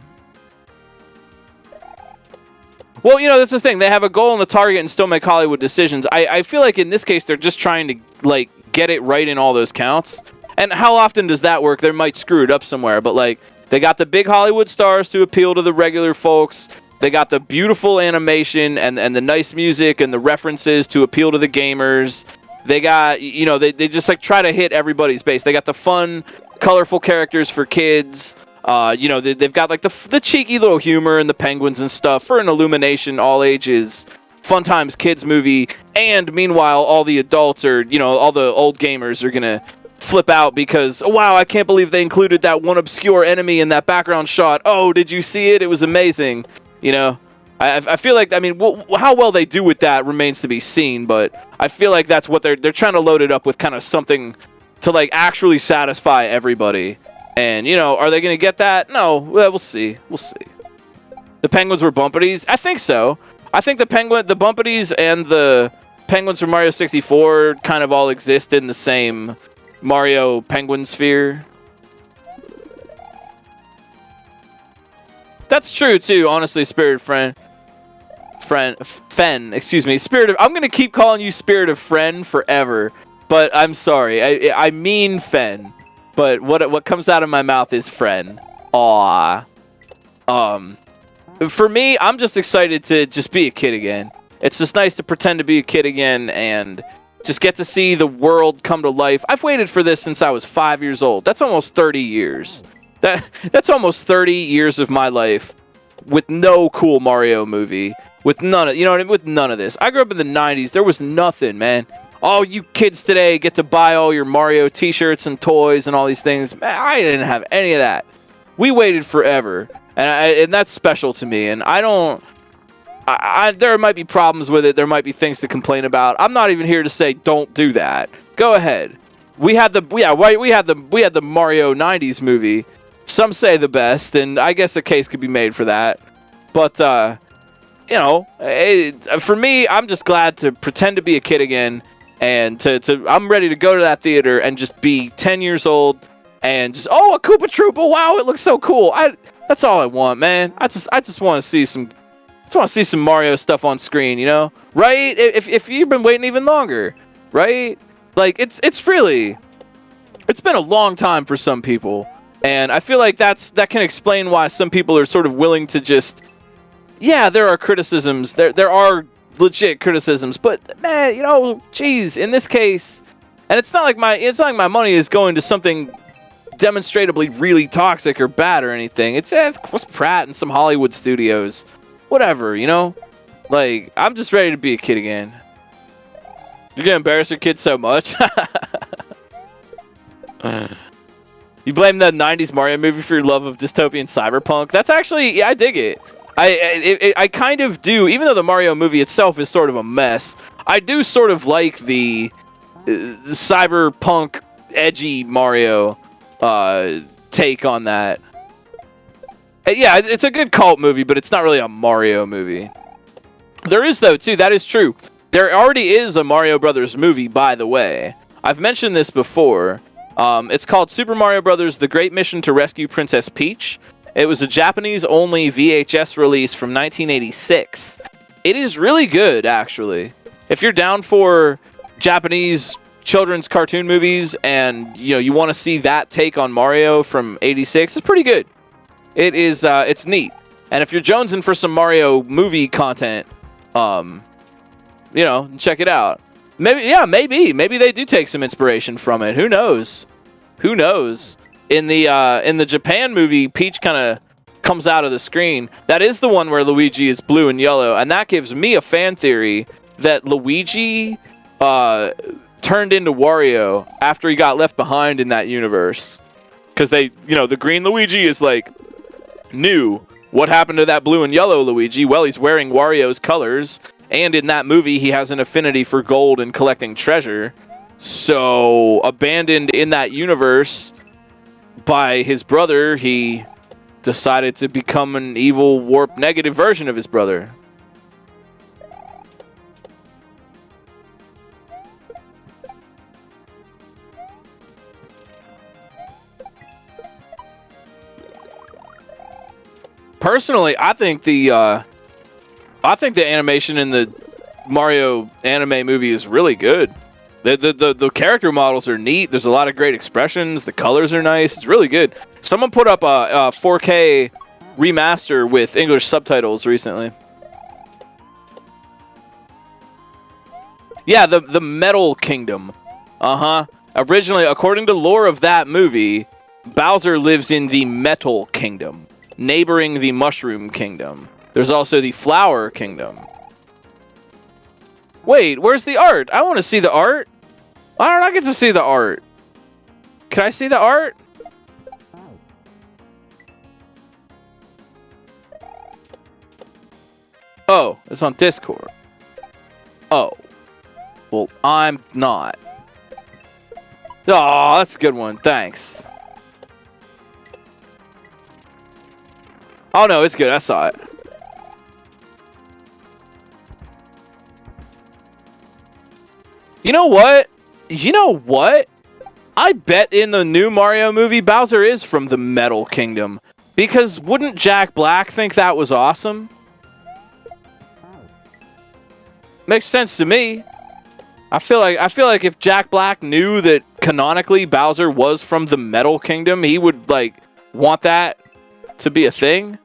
Well, you know, that's the thing. They have a goal and a target and still make Hollywood decisions. I feel like in this case, they're just trying to, like, get it right in all those counts. And how often does that work? They might screw it up somewhere, but, like, they got the big Hollywood stars to appeal to the regular folks. They got the beautiful animation and the nice music and the references to appeal to the gamers. They got, you know, they just, like, try to hit everybody's base. They got the fun, colorful characters for kids. You know, they've got, like, the cheeky little humor and the penguins and stuff for an Illumination all ages fun times kids movie. And meanwhile, all the adults are, you know, all the old gamers are gonna flip out because, oh, wow, I can't believe they included that one obscure enemy in that background shot. Oh, did you see it? It was amazing. You know, I feel like, I mean, how well they do with that remains to be seen, but I feel like that's what they're trying to load it up with, kind of something to, like, actually satisfy everybody. And, you know, are they going to get that? No, well, we'll see. We'll see. The penguins were Bumpities? I think so. I think the Bumpities and the penguins from Mario 64 kind of all exist in the same Mario penguin sphere. That's true too, honestly, Spirit Fen, excuse me, I'm gonna keep calling you Spirit of Friend forever, but I'm sorry, I mean Fen, but what comes out of my mouth is Friend. Aww. For me, I'm just excited to just be a kid again. It's just nice to pretend to be a kid again and just get to see the world come to life. I've waited for this since I was 5 years old. That's almost 30 years. That's almost 30 years of my life with no cool Mario movie, with none of, you know what I mean? With none of this. I grew up in the 90s. There was nothing, man. All you kids today get to buy all your Mario t-shirts and toys and all these things. Man, I didn't have any of that. We waited forever, and that's special to me. And there might be problems with it. There might be things to complain about. I'm not even here to say don't do that. Go ahead. We had the Mario 90s movie. Some say the best, and I guess a case could be made for that. But you know, for me, I'm just glad to pretend to be a kid again, and I'm ready to go to that theater and just be 10 years old and just, oh, a Koopa Troopa, wow, it looks so cool. That's all I want, man. I just want to see some. Just want to see some Mario stuff on screen, you know? Right? If you've been waiting even longer, right? Like, it's been a long time for some people, and I feel like that can explain why some people are sort of willing to just, yeah, there are criticisms, there are legit criticisms, but man, you know, geez, in this case, and it's not like my money is going to something demonstrably really toxic or bad or anything. It's Pratt and some Hollywood studios. Whatever, you know? Like, I'm just ready to be a kid again. You're gonna embarrass your kid so much. You blame the 90s Mario movie for your love of dystopian cyberpunk? That's actually, yeah, I dig it. I kind of do, even though the Mario movie itself is sort of a mess, I do sort of like the cyberpunk edgy Mario take on that. Yeah, it's a good cult movie, but it's not really a Mario movie. There is, though, too. That is true. There already is a Mario Brothers movie, by the way. I've mentioned this before. It's called Super Mario Brothers: The Great Mission to Rescue Princess Peach. It was a Japanese-only VHS release from 1986. It is really good, actually. If you're down for Japanese children's cartoon movies and you want to see that take on Mario from '86, it's pretty good. It is, it's neat. And if you're jonesing for some Mario movie content, check it out. Maybe they do take some inspiration from it. Who knows? Who knows? In the Japan movie, Peach kind of comes out of the screen. That is the one where Luigi is blue and yellow, and that gives me a fan theory that Luigi turned into Wario after he got left behind in that universe. Because the green Luigi is like, new. What happened to that blue and yellow Luigi? Well, he's wearing Wario's colors, and in that movie, he has an affinity for gold and collecting treasure. So, abandoned in that universe by his brother, he decided to become an evil, warped, negative version of his brother. Personally, I think the animation in the Mario anime movie is really good. The character models are neat. There's a lot of great expressions. The colors are nice. It's really good. Someone put up a 4K remaster with English subtitles recently. Yeah, the Metal Kingdom. Originally, according to lore of that movie, Bowser lives in the Metal Kingdom, neighboring the Mushroom Kingdom. There's also the Flower Kingdom. Wait, where's the art? I want to see the art. Why don't I get to see the art? Can I see the art? Oh, it's on Discord. Oh. Well, I'm not. Oh, that's a good one. Thanks. Oh, no, it's good. I saw it. You know what? You know what? I bet in the new Mario movie, Bowser is from the Metal Kingdom. Because wouldn't Jack Black think that was awesome? Makes sense to me. I feel like if Jack Black knew that canonically Bowser was from the Metal Kingdom, he would like want that to be a thing.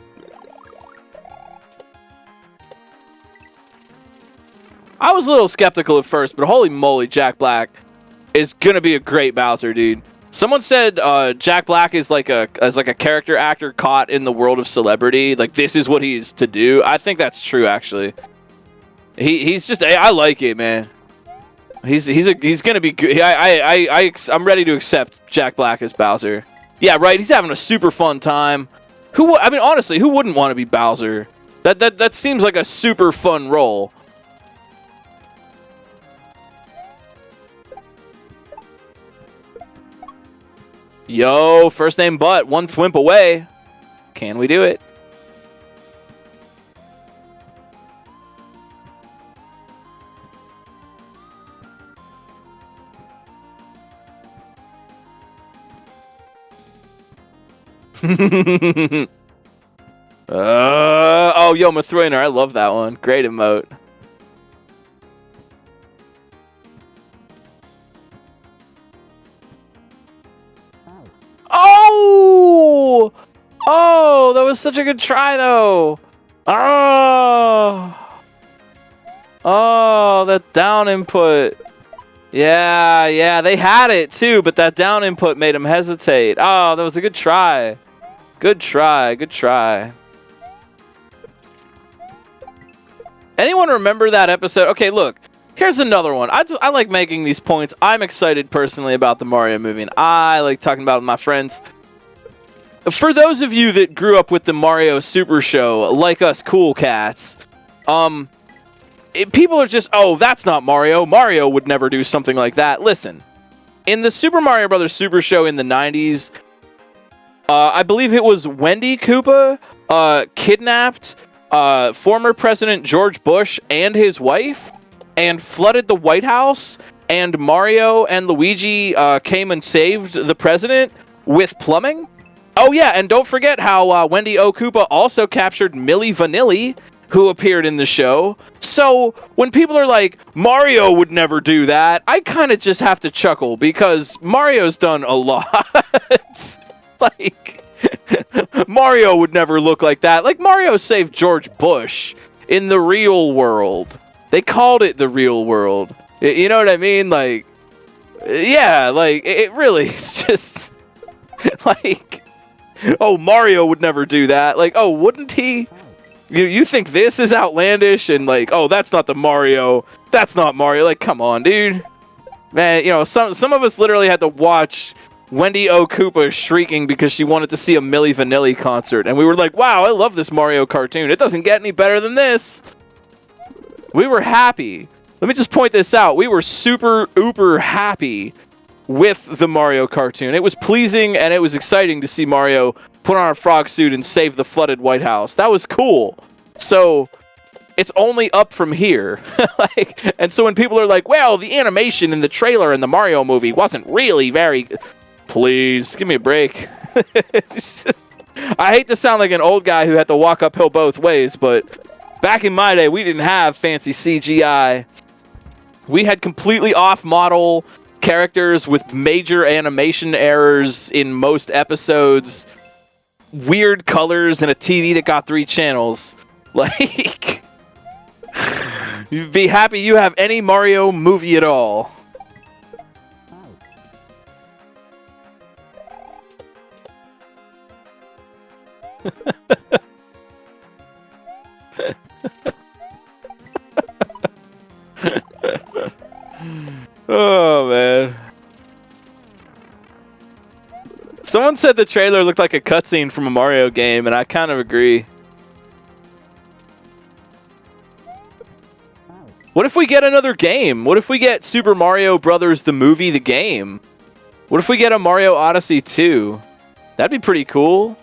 I was a little skeptical at first, but holy moly, Jack Black is gonna be a great Bowser, dude. Someone said Jack Black is like a character actor caught in the world of celebrity. Like this is what he's to do. I think that's true, actually. He's just I like it, man. He's gonna be good. I'm ready to accept Jack Black as Bowser. Yeah, right. He's having a super fun time. I mean, honestly, who wouldn't want to be Bowser? That seems like a super fun role. Yo, first name Butt, one thwimp away. Can we do it? Oh, yo, Mathrainer, I love that one. Great emote. Oh! Oh, that was such a good try, though. Oh! Oh, that down input. Yeah, they had it, too, but that down input made him hesitate. Oh, that was a good try. Good try, good try. Anyone remember that episode? Okay, look. Here's another one. I like making these points. I'm excited personally about the Mario movie, and I like talking about it with my friends. For those of you that grew up with the Mario Super Show, like us cool cats, people are just, oh, that's not Mario. Mario would never do something like that. Listen, in the Super Mario Brothers Super Show in the 90s, I believe it was Wendy Koopa kidnapped former President George Bush and his wife and flooded the White House, and Mario and Luigi came and saved the president with plumbing. Oh yeah, and don't forget how Wendy O. Koopa also captured Milli Vanilli, who appeared in the show. So when people are like, Mario would never do that, I kind of just have to chuckle because Mario's done a lot. Like, Mario would never look like that. Like, Mario saved George Bush in the real world. They called it the real world. You know what I mean? Like, yeah, like, it really, it's just, like, oh, Mario would never do that. Like, oh, wouldn't he? You think this is outlandish and like, oh, that's not the Mario. That's not Mario. Like, come on, dude. Man, you know, some of us literally had to watch Wendy O. Koopa shrieking because she wanted to see a Milli Vanilli concert. And we were like, wow, I love this Mario cartoon. It doesn't get any better than this. We were happy. Let me just point this out. We were super, uber happy with the Mario cartoon. It was pleasing and it was exciting to see Mario put on a frog suit and save the flooded White House. That was cool. So it's only up from here. And so when people are like, well, the animation in the trailer in the Mario movie wasn't really very... Please, give me a break. I hate to sound like an old guy who had to walk uphill both ways, but back in my day, we didn't have fancy CGI. We had completely off-model characters with major animation errors in most episodes, weird colors, and a TV that got 3 channels. Like, you'd be happy you have any Mario movie at all. Oh, man. Someone said the trailer looked like a cutscene from a Mario game, and I kind of agree. What if we get another game? What if we get Super Mario Brothers the movie, the game? What if we get a Mario Odyssey 2? That'd be pretty cool.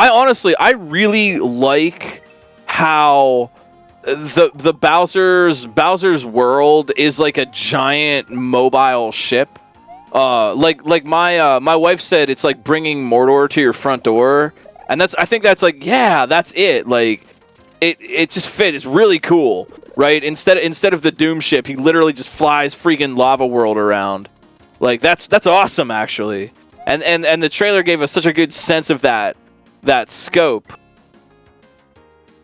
I really like how the Bowser's world is like a giant mobile ship. Like my wife said, it's like bringing Mordor to your front door, and I think that's like, yeah, that's it. Like it just fit. It's really cool, right? Instead of the Doom ship, he literally just flies freaking lava world around. Like that's awesome actually. And the trailer gave us such a good sense of that scope.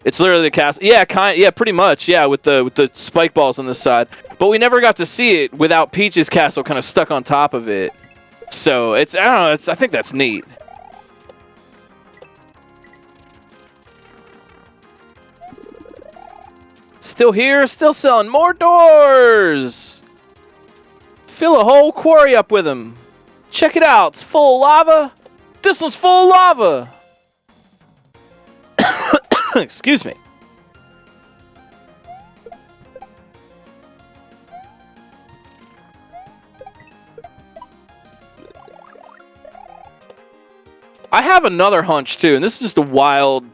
It's literally the castle. Yeah, pretty much. Yeah, with the spike balls on the side. But we never got to see it without Peach's castle kind of stuck on top of it. So I don't know. I think that's neat. Still here, still selling more doors. Fill a whole quarry up with them. Check it out. It's full of lava. This one's full of lava. Excuse me. I have another hunch too, and this is just a wild,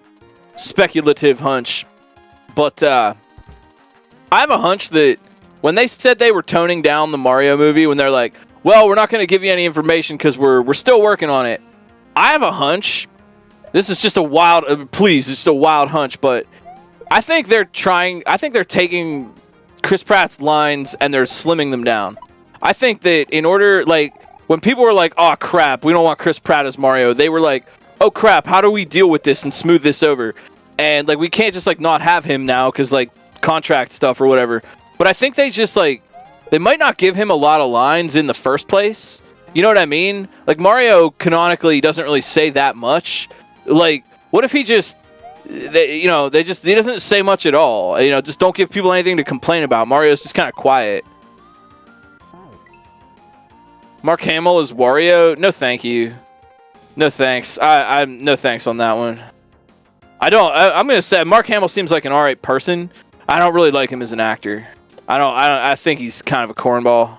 speculative hunch. But I have a hunch that when they said they were toning down the Mario movie, when they're like, well, we're not going to give you any information because we're still working on it. I have a hunch. This is just a wild, it's just a wild hunch, but I think they're taking Chris Pratt's lines and they're slimming them down. I think that in order, like, when people were like, oh crap, we don't want Chris Pratt as Mario, they were like, oh crap, how do we deal with this and smooth this over? And like, we can't just like not have him now because like contract stuff or whatever. But I think they just like, they might not give him a lot of lines in the first place. You know what I mean? Like Mario canonically doesn't really say that much. Like, what if he just, he doesn't say much at all. You know, just don't give people anything to complain about. Mario's just kind of quiet. Mark Hamill is Wario? No, thank you. No thanks. I'm no thanks on that one. I'm gonna say Mark Hamill seems like an alright person. I don't really like him as an actor. I think he's kind of a cornball.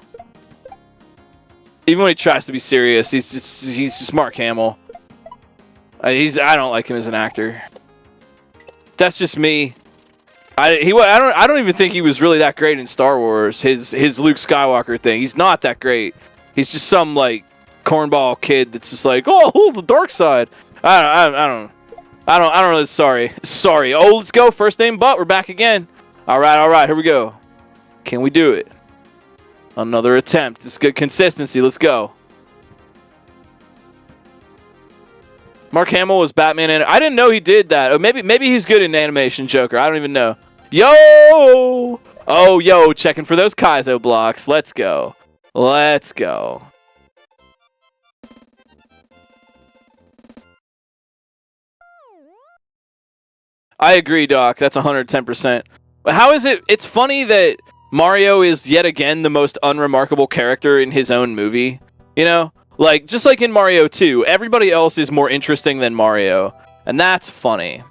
Even when he tries to be serious, he's just Mark Hamill. I don't like him as an actor. That's just me. I don't even think he was really that great in Star Wars. His Luke Skywalker thing. He's not that great. He's just some like cornball kid that's just like, oh, the dark side. I don't really. Sorry. Oh, let's go. First name Butt. We're back again. All right. Here we go. Can we do it? Another attempt. It's good consistency. Let's go. Mark Hamill was Batman, and I didn't know he did that. Or maybe he's good in animation Joker. I don't even know. Yo! Oh, yo, checking for those Kaizo blocks. Let's go. Let's go. I agree, Doc. That's 110%. But how is it? It's funny that Mario is yet again the most unremarkable character in his own movie. You know? Like, just like in Mario 2, everybody else is more interesting than Mario. And that's funny.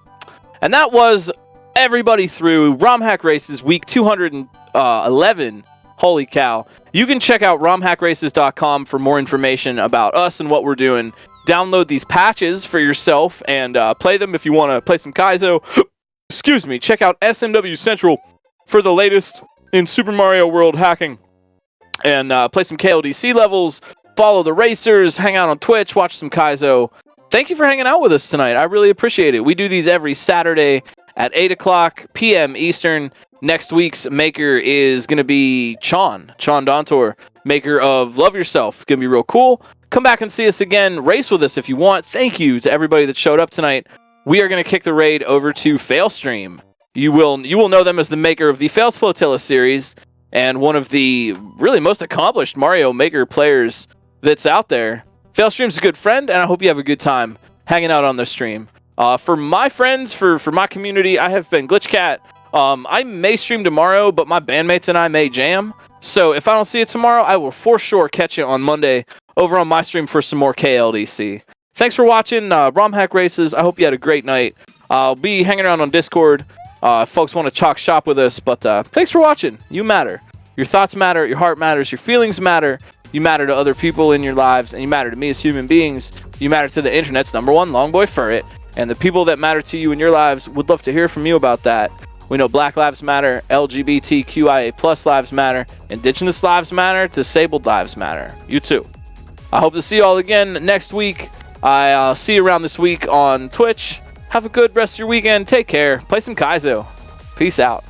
And that was everybody through Romhack Races week 211. Holy cow. You can check out romhackraces.com for more information about us and what we're doing. Download these patches for yourself and play them if you want to play some Kaizo. Excuse me. Check out SMW Central for the latest in Super Mario World hacking. And play some KLDC levels. Follow the racers, hang out on Twitch, watch some Kaizo. Thank you for hanging out with us tonight. I really appreciate it. We do these every Saturday at 8 o'clock p.m. Eastern. Next week's maker is going to be Chon Dontor, maker of Love Yourself. It's going to be real cool. Come back and see us again. Race with us if you want. Thank you to everybody that showed up tonight. We are going to kick the raid over to Failstream. You will know them as the maker of the Fails Flotilla series and one of the really most accomplished Mario Maker players that's out there. Failstream's a good friend, and I hope you have a good time hanging out on the stream. For my friends, for my community, I have been GlitchCat. I may stream tomorrow, but my bandmates and I may jam. So if I don't see it tomorrow, I will for sure catch it on Monday over on my stream for some more KLDC. Thanks for watching Romhack Races. I hope you had a great night. I'll be hanging around on Discord if folks want to chalk shop with us. But thanks for watching. You matter. Your thoughts matter. Your heart matters. Your feelings matter. You matter to other people in your lives, and you matter to me as human beings. You matter to the internet's #1 Longboy Furret. And the people that matter to you in your lives would love to hear from you about that. We know Black Lives Matter, LGBTQIA+ lives matter, Indigenous lives matter, disabled lives matter. You too. I hope to see you all again next week. I'll see you around this week on Twitch. Have a good rest of your weekend. Take care. Play some Kaizo. Peace out.